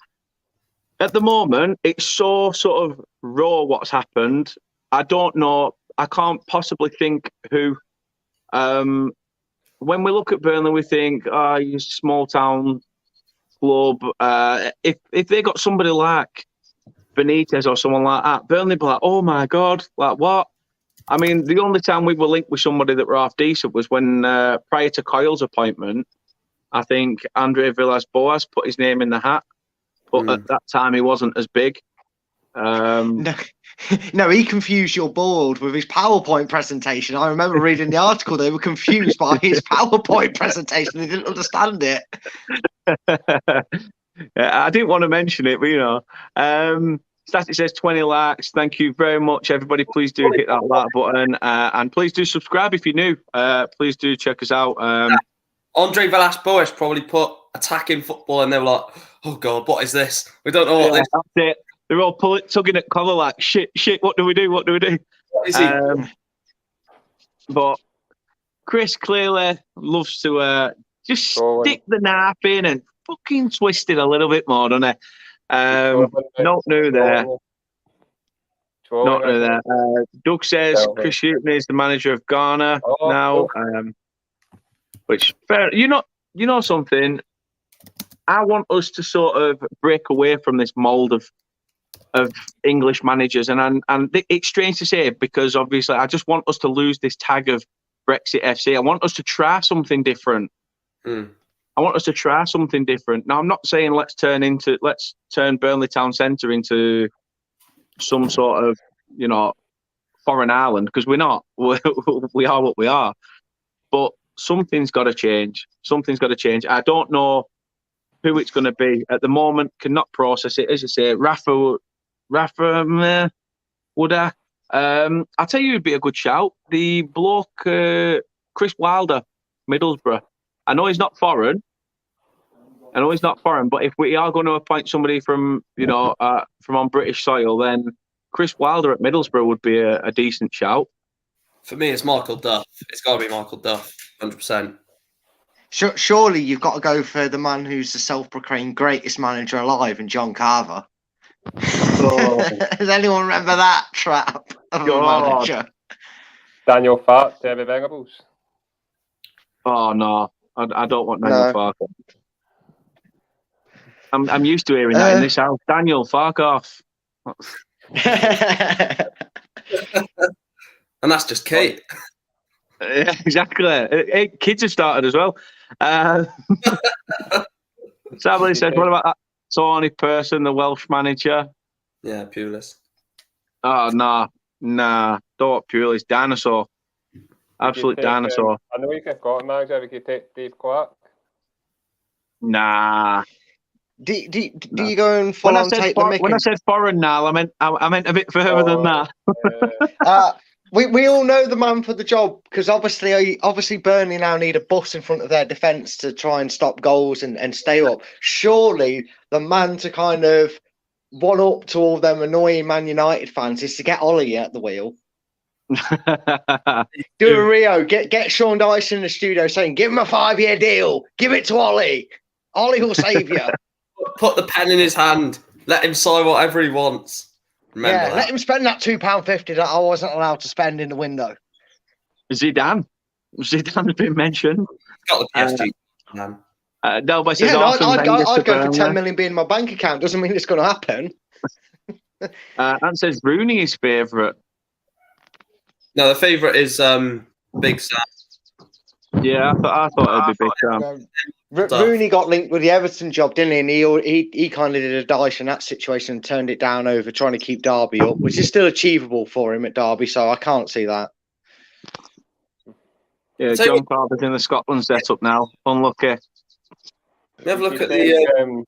At the moment, it's so sort of raw what's happened. I don't know. I can't possibly think who. When we look at Burnley, we think, you're a small town club. If they got somebody like Benitez or someone like that, Burnley be like, oh my God, like what? I mean, the only time we were linked with somebody that were half decent was when, prior to Coyle's appointment, I think Andre Villas-Boas put his name in the hat. But at that time, he wasn't as big. No, he confused your board with his PowerPoint presentation. I remember reading the article. They were confused by his PowerPoint presentation. They didn't understand it. I didn't want to mention it, but Static says 20 likes. Thank you very much, everybody. Please do hit that like button, and please do subscribe if you're new. Please do check us out. Andre Villas-Boas probably put attacking football, and they were like, "Oh God, what is this? We don't know what this." That's it. They're all tugging at collar like, "Shit! What do we do? What do we do?" What is he? But Chris clearly loves to just stick the knife in and fucking twist it a little bit more, doesn't he? Not new there. Not new there. Doug says Chris Heaton is the manager of Ghana now. Which fair, you know something. I want us to sort of break away from this mold of English managers, and it's strange to say, because obviously I just want us to lose this tag of Brexit FC. I want us to try something different. I want us to try something different. Now, I'm not saying let's turn Burnley Town Centre into some sort of, foreign island, because we're not. We are what we are. But something's got to change. Something's got to change. I don't know who it's going to be at the moment. Cannot process it. As you say, Rafa, would I? I'll tell you, it'd be a good shout. The bloke, Chris Wilder, Middlesbrough. I know he's not foreign. But if we are going to appoint somebody from on British soil, then Chris Wilder at Middlesbrough would be a decent shout. For me, it's Michael Duff. It's got to be Michael Duff, 100%. Surely you've got to go for the man who's the self-proclaimed greatest manager alive, and John Carver. Does anyone remember that trap of a manager? Daniel Farke, David Venables. Oh no, I don't want Daniel Farke. I'm used to hearing that in this house. Daniel, fuck off. And that's just Kate. Yeah, exactly. Kids have started as well. Sadly said, what about that Tawny person, the Welsh manager? Yeah, Pulis. Oh, nah. Don't Pulis. Dinosaur. Absolute dinosaur. I know you could got a manager. We could take Dave Clark. Nah. Do you go and When I follow take the mick? when I said foreign, now I meant a bit further than that. We all know the man for the job because obviously Burnley now need a bus in front of their defence to try and stop goals and stay up. Surely the man to kind of one up to all them annoying Man United fans is to get Ollie at the wheel. Do a Rio, get Sean Dyche in the studio saying, give him a 5-year deal, give it to Ollie. Ollie will save you. Put the pen in his hand. Let him sign whatever he wants. Remember that. Let him spend that £2.50 that I wasn't allowed to spend in the window. Zidane has been mentioned. Got the PSG man. Delby says, I'd go for 10 million being in my bank account. Doesn't mean it's going to happen. And says Rooney is favourite. No, the favourite is Big Sam. Yeah, I thought it'd be Big Sam. Rooney got linked with the Everton job, didn't he? And he kind of did a Dyche in that situation and turned it down over trying to keep Derby up, which is still achievable for him at Derby, so I can't see that. Yeah, John Carver's in the Scotland setup now. Unlucky. Have a look at the...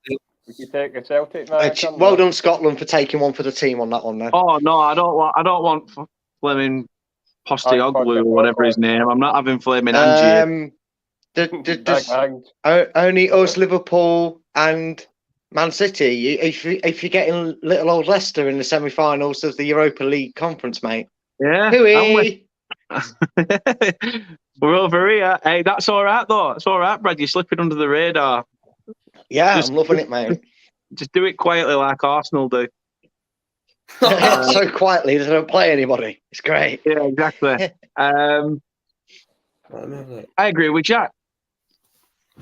Would you take a Celtic manager? Well done, Scotland, for taking one for the team on that one, then. Oh, no, I don't want Fleming Postecoglou or whatever his name. I'm not having Fleming Angie. Only us, Liverpool and Man City. If you're getting little old Leicester in the semi-finals of the Europa League conference, mate. Yeah. Hooey! We're over here. Hey, that's all right, though. It's all right, Brad. You're slipping under the radar. Yeah, I'm loving it, mate. Just do it quietly like Arsenal do. So quietly they don't play anybody. It's great. Yeah, exactly. I agree with Jack.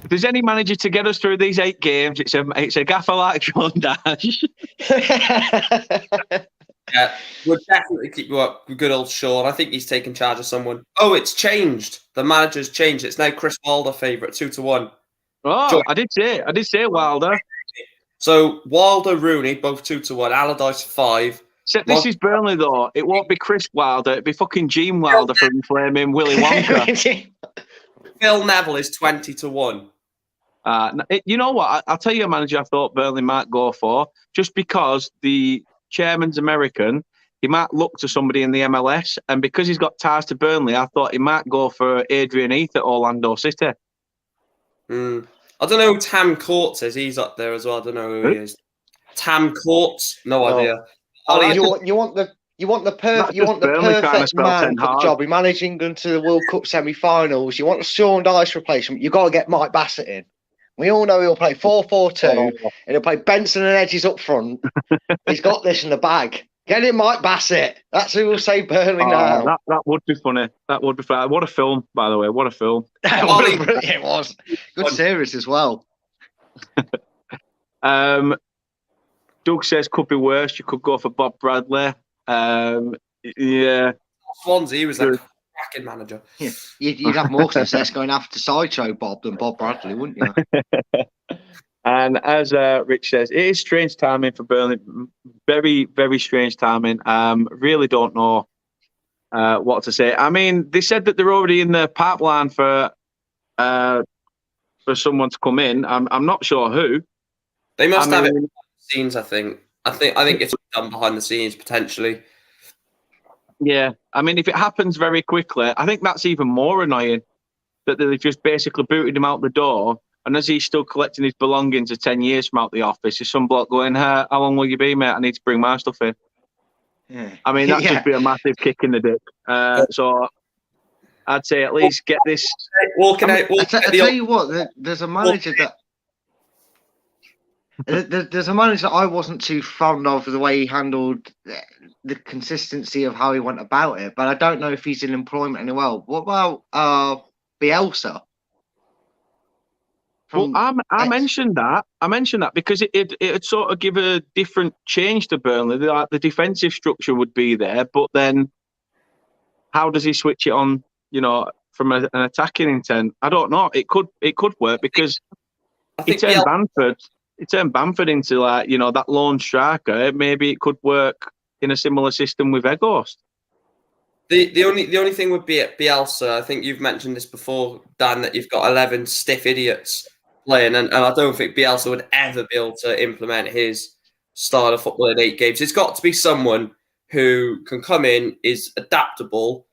If there's any manager to get us through these 8 games, it's a gaffer like Sean Dyche. Yeah, we'll definitely keep you up with good old Sean. I think he's taken charge of someone. Oh, it's changed. The manager's changed. It's now Chris Wilder favourite, 2-1. Oh, I did say Wilder. So Wilder, Rooney, both 2-1. Allardyce 5. Except this is Burnley though. It won't be Chris Wilder. It'd be fucking Gene Wilder from flaming Willy Wonka. Phil Neville is 20-1. You know what? I'll tell you a manager I thought Burnley might go for, just because the chairman's American. He might look to somebody in the MLS, and because he's got ties to Burnley, I thought he might go for Adrian Heath at Orlando City. I don't know who Tam Courts is. He's up there as well. I don't know who he is. Tam Courts? No idea. You want the perfect man for the job. He managed England to the World Cup semi-finals. You want a Sean Dyche replacement. You've got to get Mike Bassett in. We all know he'll play 4-4-2, and he'll play Benson and Edges up front. He's got this in the bag. Get in Mike Bassett. That's who will save Burnley now. That would be funny. That would be funny. What a film, by the way. What a film. It was. Good series as well. Doug says could be worse. You could go for Bob Bradley. Yeah. Swansea, he was like a cracking manager. Yeah. You'd have more success going after Sideshow Bob than Bob Bradley, wouldn't you? And as Rich says, it is strange timing for Burnley. Very, very strange timing. Really don't know what to say. I mean, they said that they're already in the pipeline for someone to come in. I'm not sure who. They must have it behind the scenes, I think. I think it's done behind the scenes, potentially. Yeah. I mean, if it happens very quickly, I think that's even more annoying, that they've just basically booted him out the door. And as he's still collecting his belongings of 10 years from out the office, there's some bloke going, how long will you be, mate? I need to bring my stuff in. Yeah. I mean, that'd just be a massive kick in the dick. So I'd say at least get this. I tell you what, there's a manager there's a manager that I wasn't too fond of the way he handled the consistency of how he went about it, but I don't know if he's in employment anywhere. What about Bielsa? Well, I mentioned that. I mentioned that because it'd sort of give a different change to Burnley. The defensive structure would be there, but then how does he switch it on from an attacking intent, I don't know. It could work because I he think turned Bamford. He turned Bamford into that lone striker. Maybe it could work in a similar system with Weghorst. The only thing would be at Bielsa. I think you've mentioned this before, Dan, that you've got 11 stiff idiots playing, and I don't think Bielsa would ever be able to implement his style of football in 8 games. It's got to be someone who can come in, is adaptable,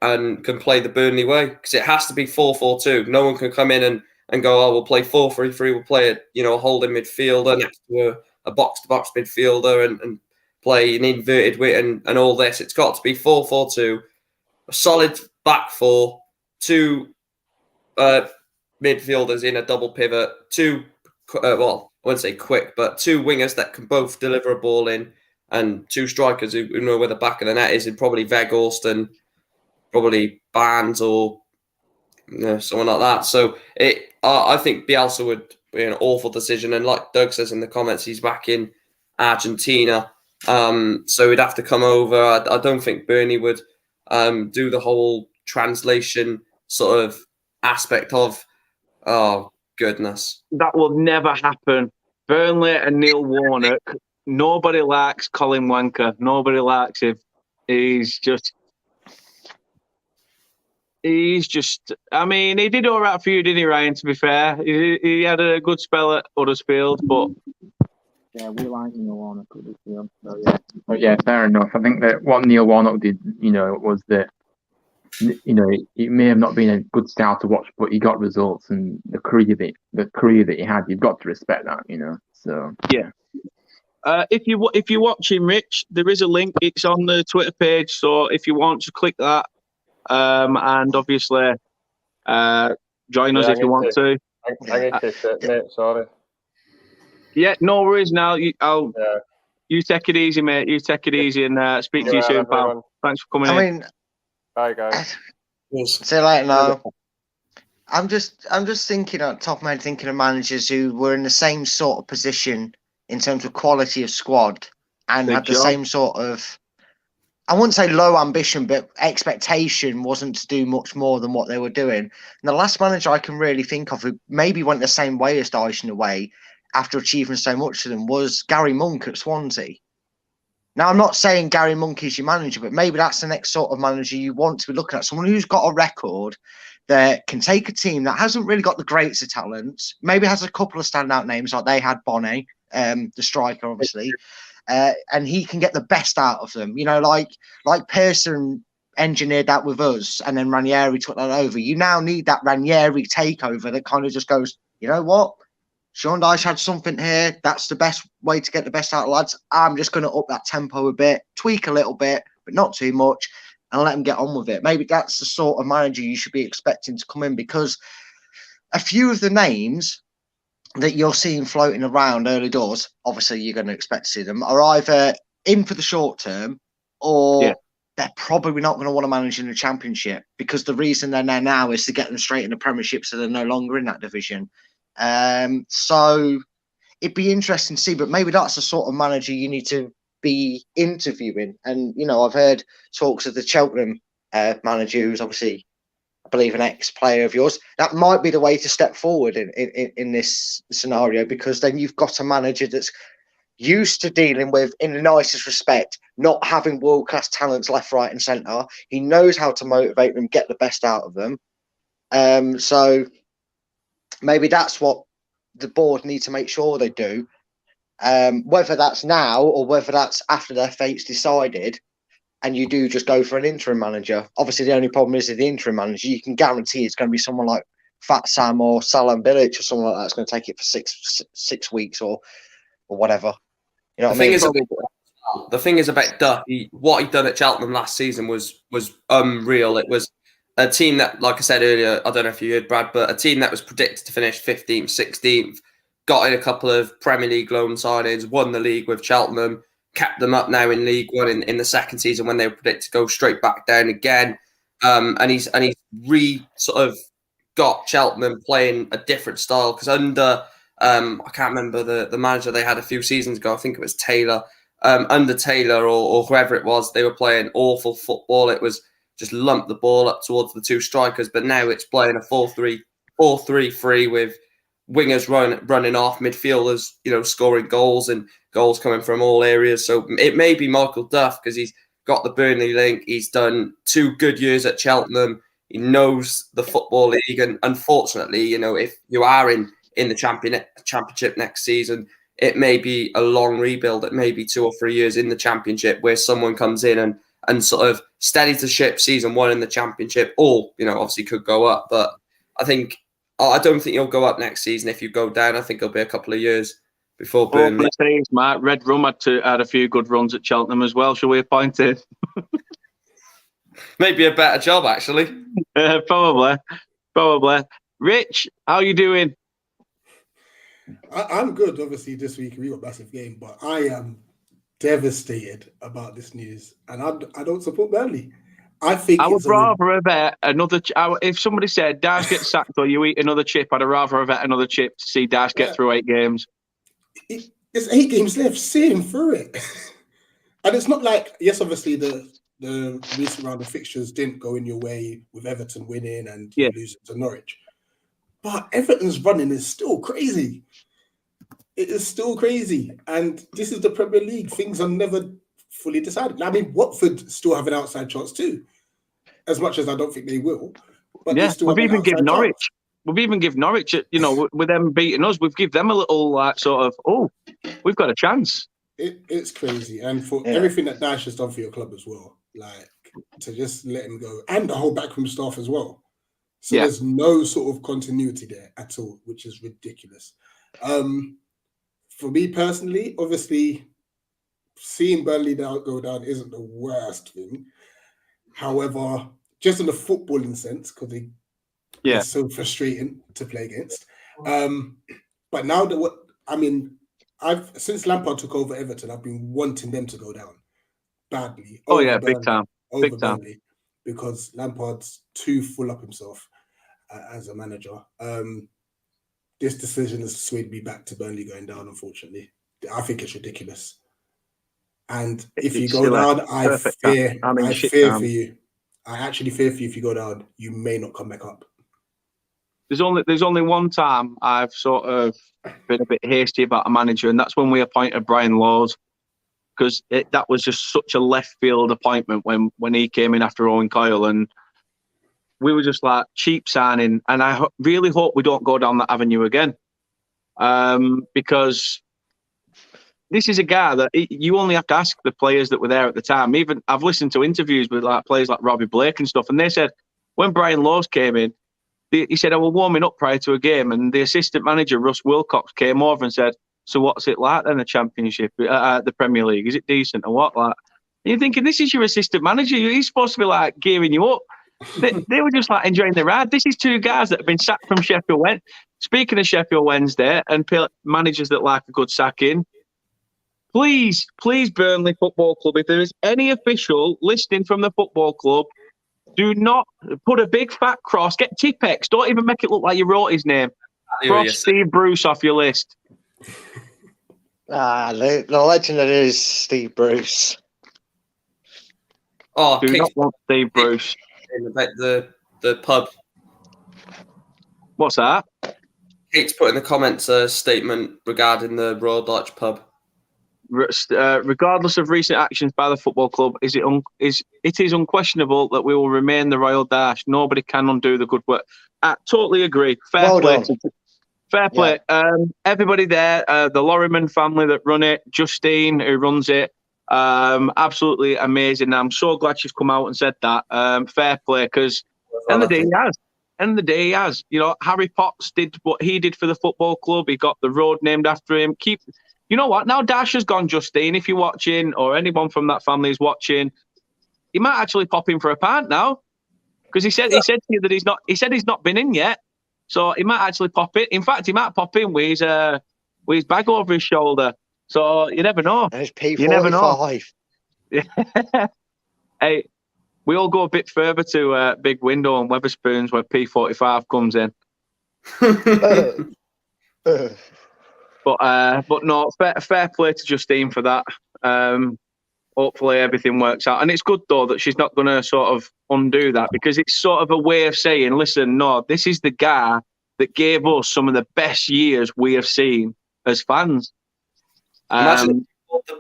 and can play the Burnley way, because it has to be 4-4-2. No one can come in and go, oh, we'll play 4-3-3. We'll play a holding midfielder next to a box-to-box midfielder and play an inverted width and all this. It's got to be 4-4-2, a solid back four, 2 midfielders in a double pivot, 2, I wouldn't say quick, but 2 wingers that can both deliver a ball in, and 2 strikers who know where the back of the net is, and probably Weghorst and probably Barnes or someone like that. So I think Bielsa would be an awful decision. And like Doug says in the comments, he's back in Argentina. So he'd have to come over. I don't think Burnley would do the whole translation sort of aspect of, oh, goodness. That will never happen. Burnley and Neil Warnock, nobody likes Colin Wanker. Nobody likes him. He's just, I mean, he did all right for you, didn't he, Ryan, to be fair? He had a good spell at Huddersfield, but... Yeah, we like Neil Warnock at Huddersfield, so yeah. But yeah, fair enough. I think that what Neil Warnock did, was that, it may have not been a good style to watch, but he got results, and the career that he had, you've got to respect that, so... Yeah. If you're watching, Rich, there is a link. It's on the Twitter page, so if you want to click that, and obviously join us if you want to. I need to sit, mate. Sorry. Yeah, no worries. Now you take it easy, mate. You take it easy, and speak to you soon, pal. Thanks for coming in. Bye, guys. See you later now. I'm just thinking at the top of my head, thinking of managers who were in the same sort of position in terms of quality of squad and had the same sort of, I wouldn't say low ambition, but expectation wasn't to do much more than what they were doing. And the last manager I can really think of who maybe went the same way as Dyche in a way after achieving so much for them was Gary Monk at Swansea. Now, I'm not saying Gary Monk is your manager, but maybe that's the next sort of manager you want to be looking at. Someone who's got a record that can take a team that hasn't really got the greats of talents, maybe has a couple of standout names, like they had Bonnet, the striker, obviously, and he can get the best out of them. Like Pearson engineered that with us, and then Ranieri took that over. You now need that Ranieri takeover that kind of just goes, you know what? Sean Dyche had something here. That's the best way to get the best out of lads. I'm just going to up that tempo a bit, tweak a little bit, but not too much, and let them get on with it. Maybe that's the sort of manager you should be expecting to come in, because a few of the names that you're seeing floating around early doors, obviously you're going to expect to see them, are either in for the short term or they're probably not going to want to manage in the Championship, because the reason they're there now is to get them straight in the Premiership so they're no longer in that division. So it'd be interesting to see, but maybe that's the sort of manager you need to be interviewing. And, I've heard talks of the Cheltenham manager, who's obviously, I believe, an ex-player of yours. That might be the way to step forward in this scenario, because then you've got a manager that's used to dealing with, in the nicest respect, not having world-class talents left, right and centre. He knows how to motivate them, get the best out of them. So maybe that's what the board need to make sure they do. Whether that's now or whether that's after their fate's decided, and you do just go for an interim manager. Obviously, the only problem is with the interim manager, you can guarantee it's going to be someone like Fat Sam or Salam Bilic or someone like that. It's going to take it for six weeks or whatever. You know what I mean? The thing is about Duff, what he done at Cheltenham last season was unreal. It was a team that, like I said earlier, I don't know if you heard, Brad, but a team that was predicted to finish 15th, 16th, got in a couple of Premier League loan signings, won the league with Cheltenham, kept them up now in League One in the second season when they were predicted to go straight back down again. And he's sort of got Cheltenham playing a different style, because under I can't remember the manager they had a few seasons ago. I think it was Taylor. Under Taylor or whoever it was, they were playing awful football. It was just lump the ball up towards the two strikers. But now it's playing a 4-3-3 with wingers running off, midfielders, scoring goals and goals coming from all areas. So it may be Michael Duff because he's got the Burnley link. He's done 2 good years at Cheltenham. He knows the Football League. And unfortunately, if you are in the championship next season, it may be a long rebuild. It may be 2 or 3 years in the championship where someone comes in and sort of steadies the ship season 1 in the championship. Or, obviously could go up. But I don't think you'll go up next season. If you go down, I think it'll be a couple of years before Burnley. Matt, Red Rum had a few good runs at Cheltenham as well. Shall we appoint it? Maybe a better job, actually. Probably. Rich, how you doing? I'm good. Obviously, this week we got a massive game, but I am devastated about this news, and I don't support Burnley. I think I would rather have ate another. If somebody said Dash gets sacked or you eat another chip, I'd rather have ate another chip to see Dash get through 8 games. There's 8 games left. See him through it, and it's not like obviously the recent round of fixtures didn't go in your way with Everton winning and losing to Norwich, but Everton's running is still crazy. It is still crazy, and this is the Premier League. Things are never fully decided. I mean, Watford still have an outside chance too, as much as I don't think they will. But we've even given Norwich. We've even given Norwich, with them beating us, we've given them a little we've got a chance. It's crazy, and for everything that Dash has done for your club as well, like to just let him go, and the whole backroom staff as well. So there's no sort of continuity there at all, which is ridiculous. For me personally, obviously, seeing Burnley go down isn't the worst thing. However, just in the footballing sense, because it's so frustrating to play against. But now that since Lampard took over Everton, I've been wanting them to go down badly. Big time. Burnley, because Lampard's too full up himself as a manager. This decision has swayed me back to Burnley going down, unfortunately. I think it's ridiculous. And if you go down, I fear for you. I actually fear for you if you go down, you may not come back up. There's only one time I've sort of been a bit hasty about a manager, and that's when we appointed Brian Laws, because that was just such a left field appointment when he came in after Owen Coyle, and we were just like cheap signing. And I really hope we don't go down that avenue again, because this is a guy that you only have to ask the players that were there at the time. Even I've listened to interviews with players like Robbie Blake and stuff, and they said when Brian Laws came in, he said, I was warming up prior to a game, and the assistant manager, Russ Wilcox, came over and said, so what's it like then, the Championship, the Premier League? Is it decent or what? Like, and you're thinking, this is your assistant manager. He's supposed to be like gearing you up. They were just like enjoying the ride. This is 2 guys that have been sacked from Sheffield Wednesday. Speaking of Sheffield Wednesday and managers that like a good sacking, please, Burnley Football Club, if there is any official listening from the football club, do not put a big fat cross. Get Tipex. Don't even make it look like you wrote his name. Cross Steve Bruce off your list. The legend that is Steve Bruce. Oh, do not want Steve Bruce. In the pub. What's that? Kate's put in the comments a statement regarding the Royal Dyche pub. Regardless of recent actions by the football club, it is unquestionable that we will remain the Royal Dyche. Nobody can undo the good work. I totally agree. Fair play. Everybody there, the Lorryman family that run it, Justine who runs it, absolutely amazing. I'm so glad she's come out and said that. Fair play, because end of the day he has. Harry Potts did what he did for the football club. He got the road named after him. You know what? Now Dash has gone, Justine, if you're watching, or anyone from that family is watching, he might actually pop in for a pint now. Because he said to you that he's not been in yet. So he might actually pop in. In fact, he might pop in with his bag over his shoulder. So you never know. And it's P45. You never know. Hey, we all go a bit further to Big Window and Wetherspoons where P45 comes in. But no, fair play to Justine for that. hopefully everything works out. And it's good, though, that she's not going to sort of undo that, because it's sort of a way of saying, listen, no, this is the guy that gave us some of the best years we have seen as fans. Imagine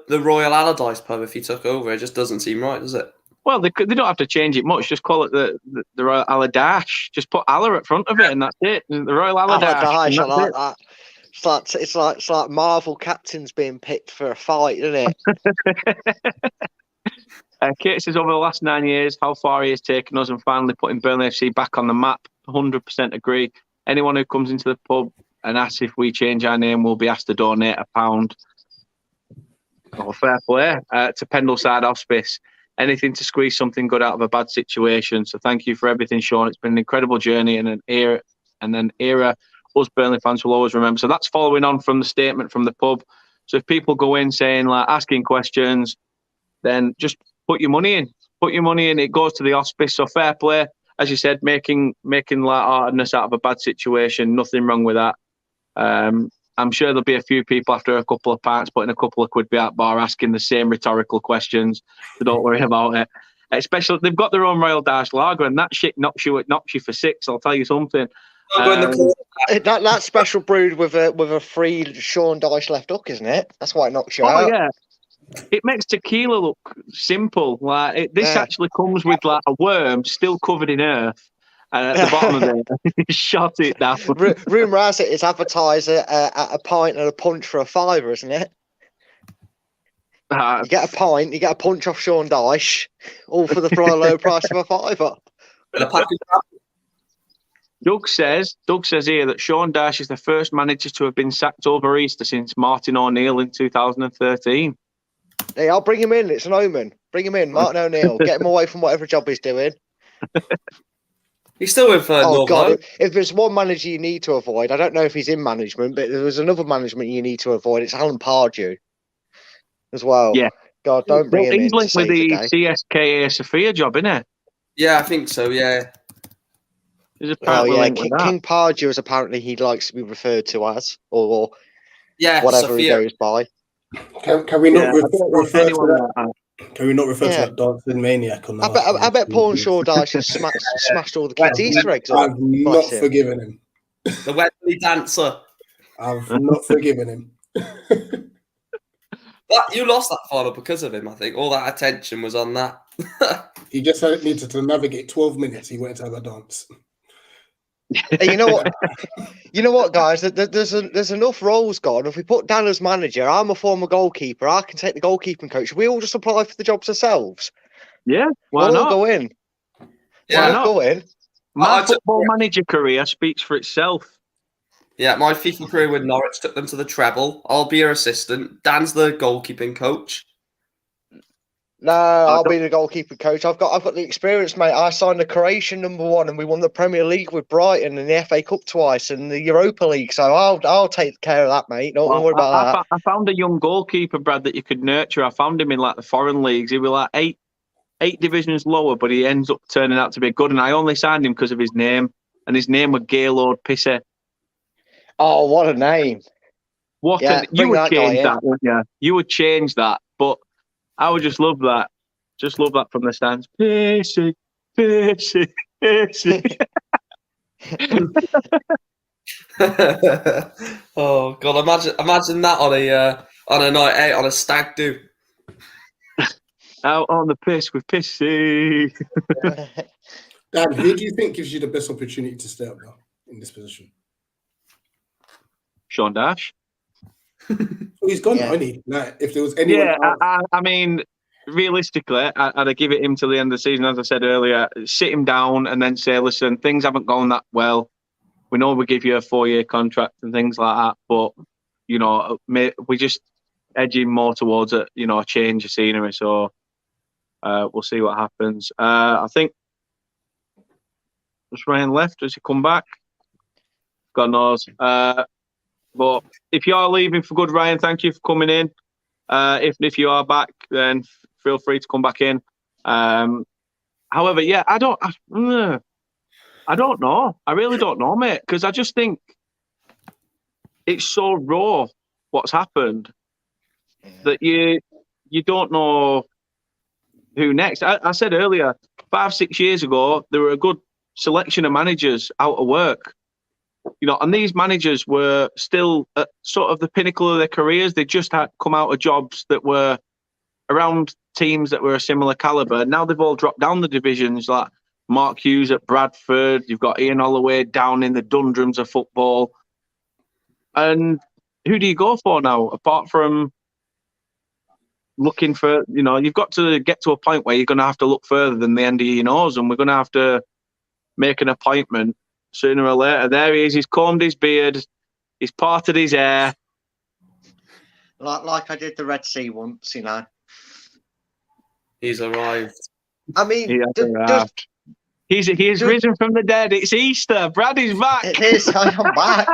the Royal Allardyce pub if he took over. It just doesn't seem right, does it? Well, they don't have to change it much. Just call it the Royal Allardyce. Just put Allah at front of it, and that's it. The Royal Allardyce. Allardyce, I like that. It's like Marvel captains being picked for a fight, isn't it? Kate says, over the last 9 years, how far he has taken us and finally putting Burnley FC back on the map. 100% agree. Anyone who comes into the pub and asks if we change our name will be asked to donate £1. Oh, fair play. To Pendleside Hospice. Anything to squeeze something good out of a bad situation. So thank you for everything, Sean. It's been an incredible journey and an era us Burnley fans will always remember. So that's following on from the statement from the pub. So if people go in saying, like, asking questions, then just put your money in. Put your money in. It goes to the hospice. So fair play. As you said, making lightheartedness out of a bad situation. Nothing wrong with that. I'm sure there'll be a few people after a couple of pints putting a couple of quid behind bar asking the same rhetorical questions. So don't worry about it. Especially, they've got their own Royal Dyche lager, and that shit knocks you for six. I'll tell you something. That's special brewed with a free Sean Dyche left hook, isn't it? That's why it knocks you out. Yeah. It makes tequila look simple. This actually comes with like a worm still covered in earth, and at the bottom of it, shot it down. Rumour has it, it's advertised at a pint and a punch for £5, isn't it? You get a pint, you get a punch off Sean Dyche, all for the low price of a £5. Doug says here that Sean Dyche is the first manager to have been sacked over Easter since Martin O'Neill in 2013. Hey, I'll bring him in. It's an omen. Bring him in, Martin O'Neill. Get him away from whatever job he's doing. He's still with Oh, God. If there's one manager you need to avoid, I don't know if he's in management, but there's another management you need to avoid. It's Alan Pardew as well. Yeah. God, don't bring him in. He's linked with the CSKA Sofia job, isn't he? Yeah, I think so, yeah. King Pardew is apparently he likes to be referred to as, or whatever Sophia. he goes by. Can we not refer to that? Can we not refer to that dancing maniac on that? I bet Paul and Sean Dyche has smashed all the kids' Easter eggs. I've not forgiven him. The Wesley dancer. I've not forgiven him. You lost that final because of him, I think. All that attention was on that. He just needed to navigate 12 minutes. He went to have a dance. Hey, you know what, guys? There's enough roles gone. If we put Dan as manager, I'm a former goalkeeper. I can take the goalkeeping coach. We all just apply for the jobs ourselves. Yeah, why we'll not? all go in. Yeah, why not go in? My football manager career speaks for itself. Yeah, my FIFA career with Norwich took them to the treble. I'll be your assistant. Dan's the goalkeeping coach. No, I'll be the goalkeeping coach. I've got the experience, mate. I signed the Croatian #1, and we won the Premier League with Brighton and the FA Cup twice and the Europa League. So I'll take care of that, mate. Don't worry about that. I found a young goalkeeper, Brad, that you could nurture. I found him in like the foreign leagues. He was like eight divisions lower, but he ends up turning out to be good. And I only signed him because of his name, and his name was Gaylord Pissy. Oh, what a name! You would change that, wouldn't you? You would change that, but I would just love that. Just love that from the stands. Pissy, pissy, pissy. Oh God! Imagine that on a night out on a stag do. Out on the piss with Pissy. Dan, who do you think gives you the best opportunity to stay up now in this position? Sean Dyche. He's gone, hasn't he? Like, if there was anyone else... I mean, realistically, I'd give it him till the end of the season, as I said earlier. Sit him down and then say, listen, things haven't gone that well. We know we give you a 4-year contract and things like that, but, we just edging more towards a change of scenery. So we'll see what happens. I think just Ryan left. Does he come back? God knows. But if you are leaving for good, Ryan, thank you for coming in. If you are back, then feel free to come back in. However, yeah, I don't know. I really don't know, mate, because I just think it's so raw what's happened that you don't know who next. I said earlier, 5-6 years ago, there were a good selection of managers out of work. And these managers were still at sort of the pinnacle of their careers. They just had come out of jobs that were around teams that were a similar caliber. Now they've all dropped down the divisions, like Mark Hughes at Bradford. You've got Ian Holloway down in the doldrums of football. And who do you go for now, apart from looking for, you've got to get to a point where you're going to have to look further than the end of your nose, and we're going to have to make an appointment sooner or later. There he is. He's combed his beard. He's parted his hair. Like I did the Red Sea once, He's arrived. I mean, He has arrived. He is risen from the dead. It's Easter. Brad is back. It is. I am back.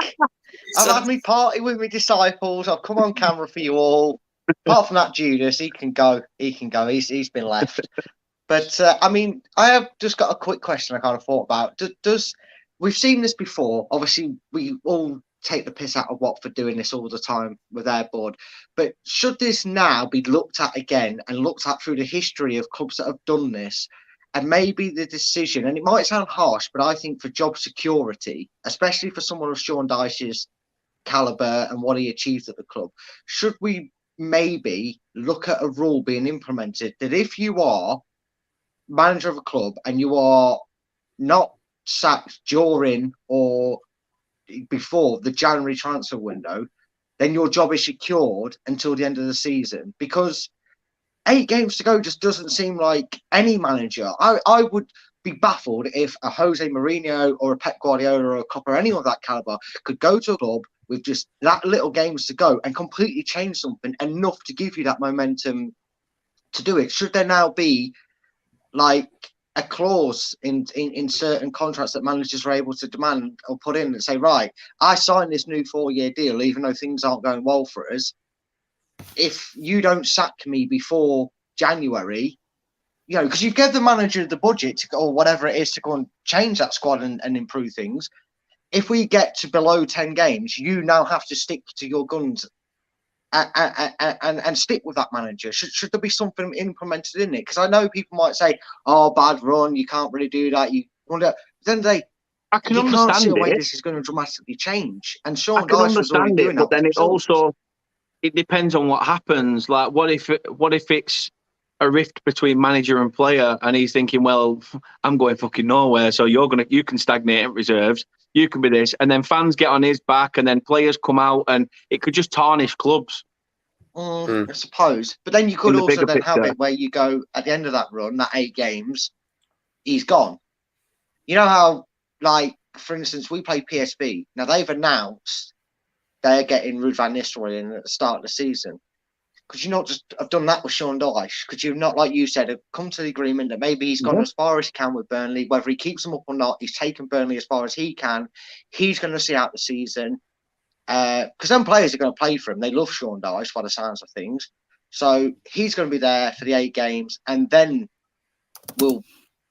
I've had me party with my disciples. I've come on camera for you all. Apart from that Judas, he can go. He's been left. But I mean, I have just got a quick question I kind of thought about. We've seen this before. Obviously, we all take the piss out of Watford doing this all the time with their board. But should this now be looked at again and looked at through the history of clubs that have done this? And maybe the decision, and it might sound harsh, but I think for job security, especially for someone of Sean Dyche's caliber and what he achieved at the club, should we maybe look at a rule being implemented that if you are manager of a club and you are not sacked during or before the January transfer window, then your job is secured until the end of the season? Because 8 games to go just doesn't seem like any manager. I would be baffled if a Jose Mourinho or a Pep Guardiola or a Klopp or anyone of that caliber could go to a club with just that little games to go and completely change something enough to give you that momentum to do it. Should there now be like a clause in certain contracts that managers are able to demand or put in and say, right, I signed this new 4-year deal, even though things aren't going well for us. If you don't sack me before January, because you've given the manager the budget to go, or whatever it is, to go and change that squad and improve things. If we get to below 10 games, you now have to stick to your guns and stick with that manager. Should there be something implemented in it? Because I know people might say, "Oh, bad run, you can't really do that." But then I can understand can't see a way this is going to dramatically change. And Sean Dyche was already doing that. But then it depends on what happens. Like, what if it's a rift between manager and player, and he's thinking, well, I'm going fucking nowhere, so you can stagnate at reserves. You can be this, and then fans get on his back, and then players come out, and it could just tarnish clubs. I suppose, but then you could also then have it where you go at the end of that run, that 8 games, he's gone. You know how, like, for instance, we play PSV. Now they've announced they're getting Ruud van Nistelrooy in at the start of the season. Could you not just have done that with Sean Dyche? Could you not, like you said, have come to the agreement that maybe he's gone as far as he can with Burnley, whether he keeps them up or not, he's taken Burnley as far as he can. He's going to see out the season. Because some players are going to play for him. They love Sean Dyche by the sounds of things. So he's going to be there for the 8 games, and then we'll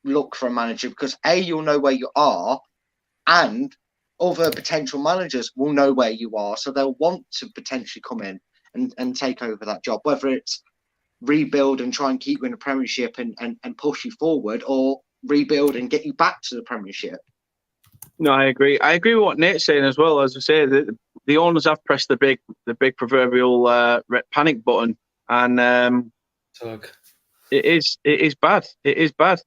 look for a manager, because A, you'll know where you are, and other potential managers will know where you are. So they'll want to potentially come in and take over that job, whether it's rebuild and try and keep you in the Premiership and push you forward, or rebuild and get you back to the Premiership. No, I agree. I agree with what Nate's saying as well. As I say, the owners have pressed the big proverbial panic button, and it is bad. It is bad.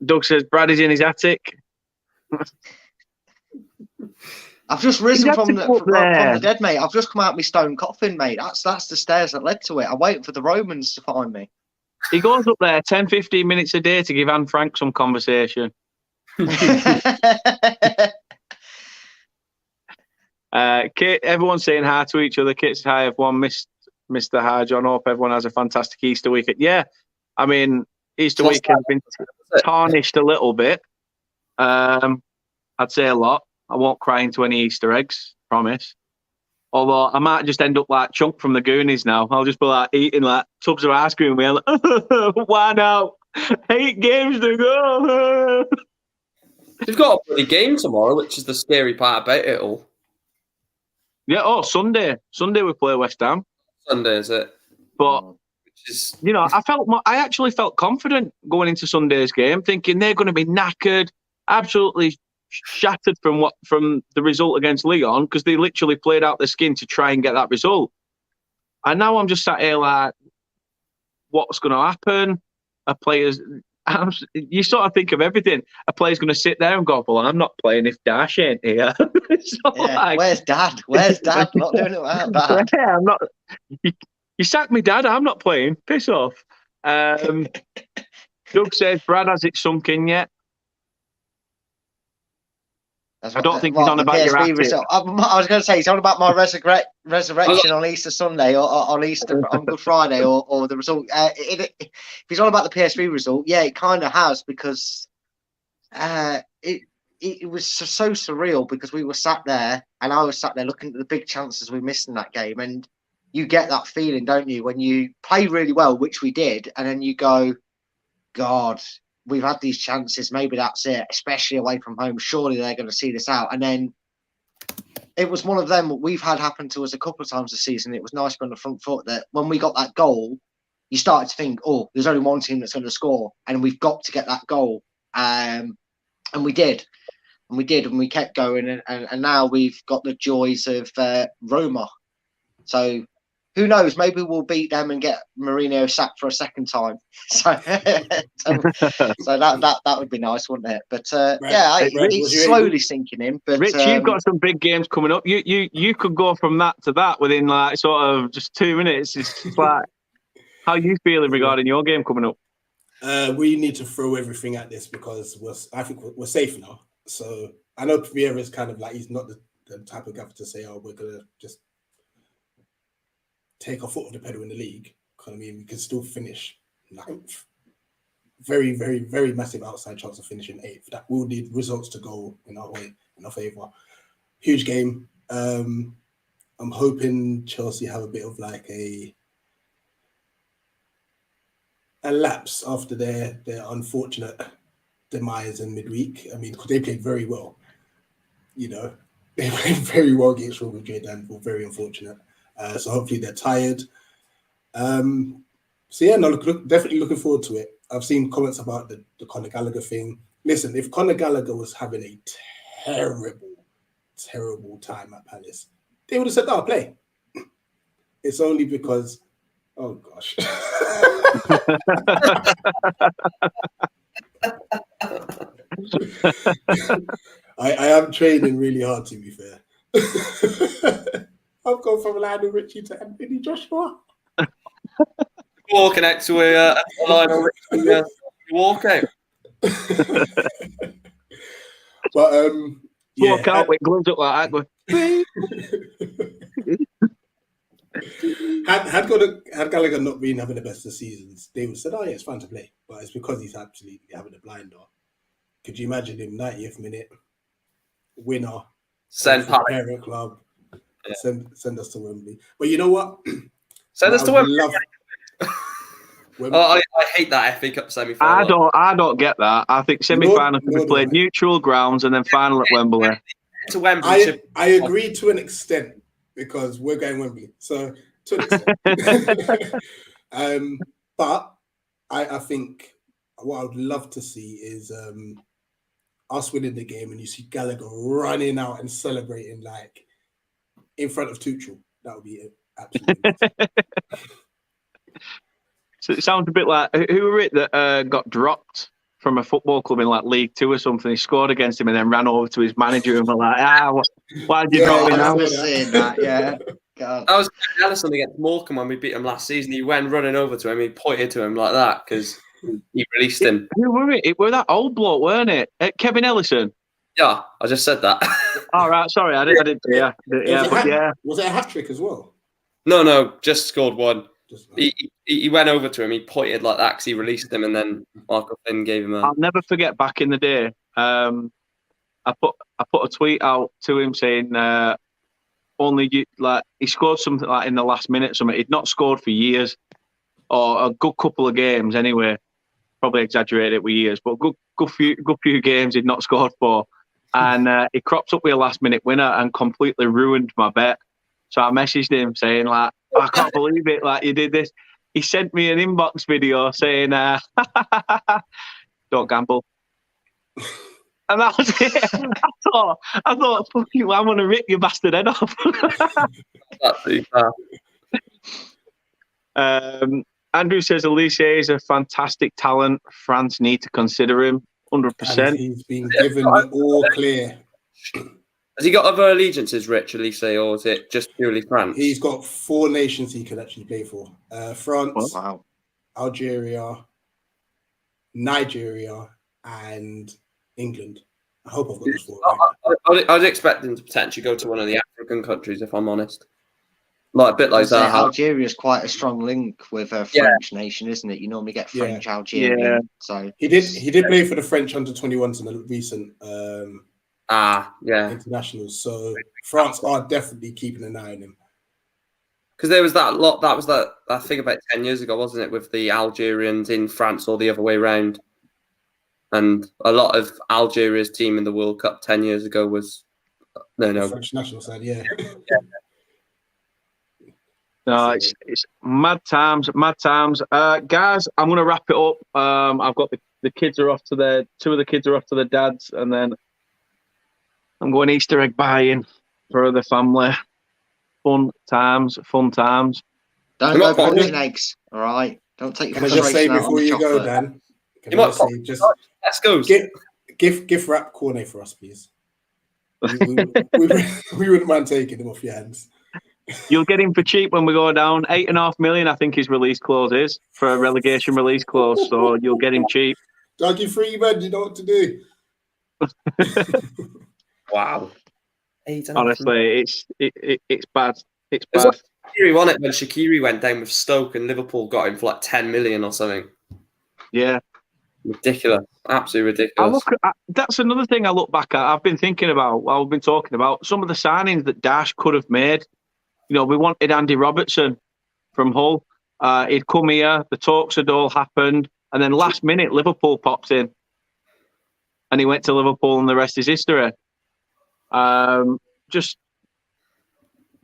Doug says Brad is in his attic. I've just risen from the dead, mate. I've just come out of my stone coffin, mate. That's the stairs that led to it. I'm waiting for the Romans to find me. He goes up there 10, 15 minutes a day to give Anne Frank some conversation. Kit, everyone's saying hi to each other. Kit's hi, everyone. Mr. Hi, John. Hope everyone has a fantastic Easter weekend. Yeah, I mean, Easter weekend's been tarnished a little bit. I'd say a lot. I won't cry into any Easter eggs, promise. Although I might just end up like Chunk from the Goonies now. I'll just be like eating like tubs of ice cream. Like, why now? 8 games to go. They've got a bloody game tomorrow, which is the scary part about it all. Yeah, Sunday. Sunday we play West Ham. Sunday, is it? But Which is I actually felt confident going into Sunday's game, thinking they're going to be knackered, absolutely shattered from the result against Lyon, because they literally played out their skin to try and get that result. And now I'm just sat here like, what's going to happen? You sort of think of everything. A player's going to sit there and go, well, I'm not playing if Dash ain't here. Where's Dad? Where's Dad? Not doing it without Dad. Yeah, I'm not. You sacked me, Dad. I'm not playing. Piss off. Doug says, Brad, has it sunk in yet? I don't think he's on about your attitude. I was going to say, he's on about my resurrection on Easter Sunday or on Good Friday or the result. If he's on about the PSV result, yeah, it kind of has, because it was so surreal, because we were sat there and I was sat there looking at the big chances we missed in that game. And you get that feeling, don't you, when you play really well, which we did, and then you go, God, we've had these chances, maybe that's it, especially away from home. Surely they're going to see this out. And then it was one of them what we've had happen to us a couple of times this season. It was nice on the front foot that when we got that goal, you started to think, oh, there's only one team that's going to score, and we've got to get that goal. And we did. And we kept going. And now we've got the joys of Roma. So who knows? Maybe we'll beat them and get Mourinho sacked for a second time. So that would be nice, wouldn't it? But it's slowly sinking in. But Rich, you've got some big games coming up. You could go from that to that within like sort of just 2 minutes. It's just like, how are you feeling regarding your game coming up? We need to throw everything at this, because I think we're safe now. So I know Vieira is kind of like, he's not the type of gaffer to say, oh, we're gonna just take our foot off the pedal in the league. I mean, we can still finish 9th. Very, very, very massive outside chance of finishing 8th. That will need results to go in our way, in our favour. Huge game. I'm hoping Chelsea have a bit of like a lapse after their unfortunate demise in midweek. I mean, because they played very well. They played very well against Real Madrid and were very unfortunate. So hopefully they're tired. Definitely looking forward to it. I've seen comments about the Conor Gallagher thing. Listen, if Conor Gallagher was having a terrible, terrible time at Palace, they would have said, "Oh, play." It's only because, oh gosh. I am training really hard, to be fair. I've gone from Lionel Richie to Anthony Joshua. Walking out to a Lionel Richie walkout. But walk out with gloves up like that. Had Gallagher not been having the best of seasons, they would have said, "Oh yeah, it's fun to play," but it's because he's absolutely having a blinder. Could you imagine him 90th minute winner? Send parent club. Yeah. Send us to Wembley. But you know what? Send us to Wembley. I hate that FA Cup semi-final. I don't get that. I think semi-final can be played neutral grounds and then final at Wembley. To Wembley. I agree to an extent, because we're going Wembley. So to an extent. But I think what I would love to see is us winning the game and you see Gallagher running out and celebrating like in front of Tuchel. That would be it. Absolutely. So it sounds a bit like, who were it that got dropped from a football club in like League Two or something? He scored against him and then ran over to his manager and was like, why did you drop me now? God. I was Allison against Morecambe when we beat him last season. He went running over to him. He pointed to him like that because he released him. Who were it? It were that old bloke, weren't it? Kevin Ellison. Yeah, I just said that. All right, sorry, I didn't. Yeah. Was it a hat trick as well? No, just scored one. He went over to him. He pointed like that because he released him, and then Michael Finn gave him a. I'll never forget back in the day. I put a tweet out to him saying he scored something like in the last minute. Something he'd not scored for years, or a good couple of games anyway. Probably exaggerated it with years, but good few games he'd not scored for, and he cropped up with a last minute winner and completely ruined my bet. So I messaged him saying like, I can't believe it. Like, you did this. He sent me an inbox video saying, don't gamble. And that was it. I thought, fucking, I want to rip your bastard head off. Absolutely fair. Andrew says Elise is a fantastic talent. France need to consider him 100%. And he's been given the all clear. Has he got other allegiances, Rich, Elise, or is it just purely France? He's got 4 nations he can actually play for. France, Wow. Algeria, Nigeria, and England. I hope I've got those 4 right. I'd expect him to potentially go to one of the African countries, if I'm honest. Like a bit like that. Algeria is quite a strong link with a French nation, isn't it? You normally get French, Algerian. Yeah. So He did play for the French under-21s in the recent internationals. So France are definitely keeping an eye on him. Because there was that lot. That was that. I think about 10 years ago, wasn't it, with the Algerians in France or the other way around? And a lot of Algeria's team in the World Cup 10 years ago was The French national side, yeah. No, it's mad times. Guys, I'm going to wrap it up. I've got the kids are off to their, 2 of the kids are off to their dads, and then I'm going Easter egg buying for the family. Fun times. don't go poaching eggs, all right? Don't take your Can I just say frustration out on before the you go, chocolate. Dan? Can You I might just say, let's go. gift wrap cornet for us, please. We wouldn't mind taking them off your hands. You'll get him for cheap when we go down. 8.5 million, I think his release clause is for a relegation release clause. So you'll get him cheap. Dougie Freeman, you know what to do. Wow. Honestly, it's bad. It's It was bad. like Shaqiri, wasn't it, when Shaqiri went down with Stoke and Liverpool got him for like 10 million or something? Yeah. Ridiculous. Absolutely ridiculous. That's another thing I look back at. I've been thinking about, while we've been talking about some of the signings that Dash could have made. You know, we wanted Andy Robertson from Hull. He'd come here, the talks had all happened, and then last minute Liverpool popped in. And he went to Liverpool and the rest is history.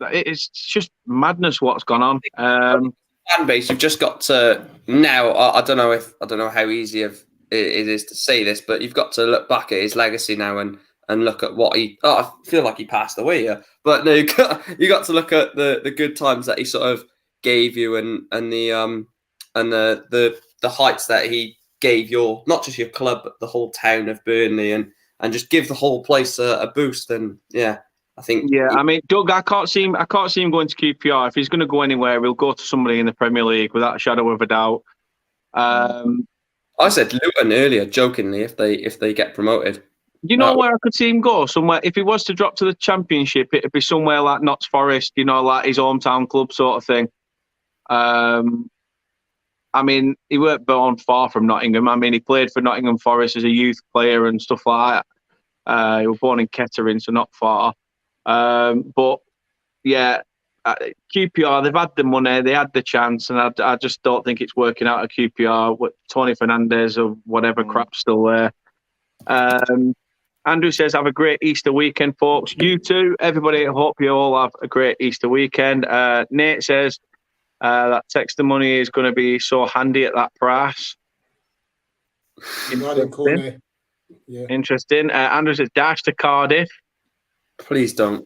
It's just madness what's gone on. Fan base, you've just got to now. I don't know how easy it is to say this, but you've got to look back at his legacy now and look at what he. Oh, I feel like he passed away here, but no, you got to look at the good times that he sort of gave you and the heights that he gave your, not just your club but the whole town of Burnley and just give the whole place a boost. And yeah, I think. Yeah, I mean, Doug, I can't see him going to QPR. If he's going to go anywhere, he'll go to somebody in the Premier League without a shadow of a doubt. I said Luton earlier, jokingly, if they get promoted. You know where I could see him go? Somewhere, if he was to drop to the Championship, it'd be somewhere like Notts Forest, you know, like his hometown club sort of thing. I mean, he weren't born far from Nottingham. I mean, he played for Nottingham Forest as a youth player and stuff like that. He was born in Kettering, so not far. But yeah, QPR, they've had the money, they had the chance, and I just don't think it's working out at QPR with Tony Fernandez or whatever crap's still there. Andrew says, have a great Easter weekend, folks. You too, everybody. I hope you all have a great Easter weekend. Nate says that Texter money is going to be so handy at that price. Interesting. Andrew says, Dash to Cardiff. Please don't.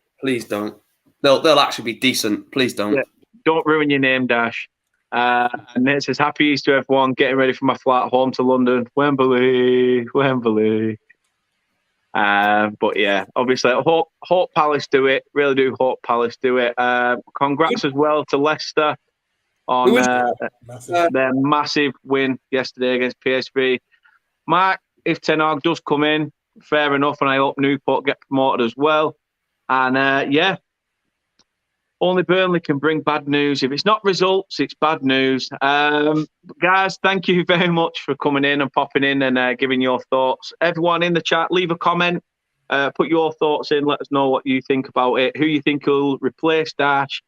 They'll actually be decent. Please don't. Yeah, don't ruin your name, Dash. And Nate says, happy Easter, everyone. Getting ready for my flight home to London. Wembley. But yeah, obviously, hope Palace do it. Really do hope Palace do it. Congrats as well to Leicester on their massive win yesterday against PSV. Mark, if Ten Hag does come in, fair enough, and I hope Newport get promoted as well. And yeah, only Burnley can bring bad news. If it's not results, it's bad news. Guys, thank you very much for coming in and popping in and giving your thoughts. Everyone in the chat, leave a comment. Put your thoughts in. Let us know what you think about it, who you think will replace Dash.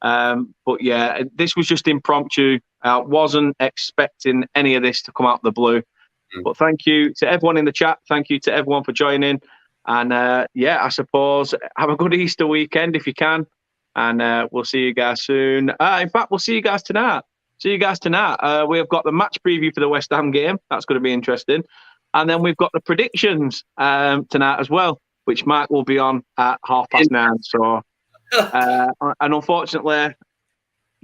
But yeah, this was just impromptu. Wasn't expecting any of this to come out of the blue. But thank you to everyone in the chat. Thank you to everyone for joining. And yeah, I suppose have a good Easter weekend if you can. And we'll see you guys soon. In fact, we'll see you guys tonight. See you guys tonight. We have got the match preview for the West Ham game. That's going to be interesting. And then we've got the predictions tonight as well, which Mike will be on at 9:30. So, and unfortunately,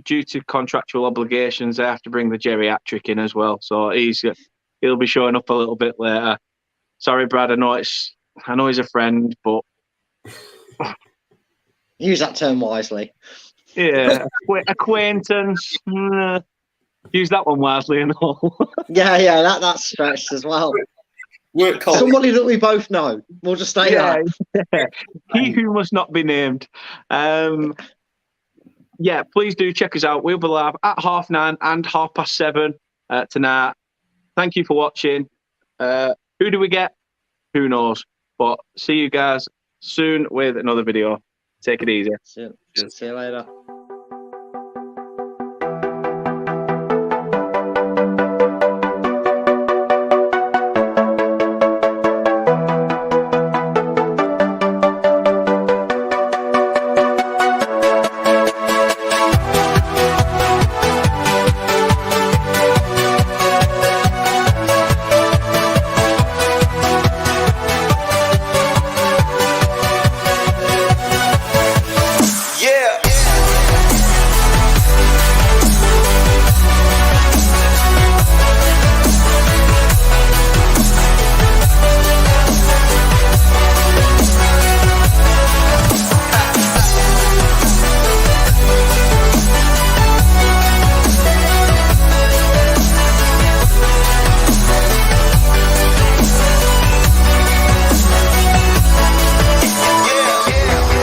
due to contractual obligations, they have to bring the geriatric in as well. So he'll be showing up a little bit later. Sorry, Brad. I know he's a friend, but use that term wisely. Yeah, acquaintance. Use that one wisely and all. Yeah, that's stretched as well. Somebody that we both know. We'll just say that. Yeah. He who must not be named. Yeah, please do check us out. We'll be live at 9:30 and 7:30 tonight. Thank you for watching. Who do we get? Who knows? But see you guys soon with another video. Take it easy. See you later.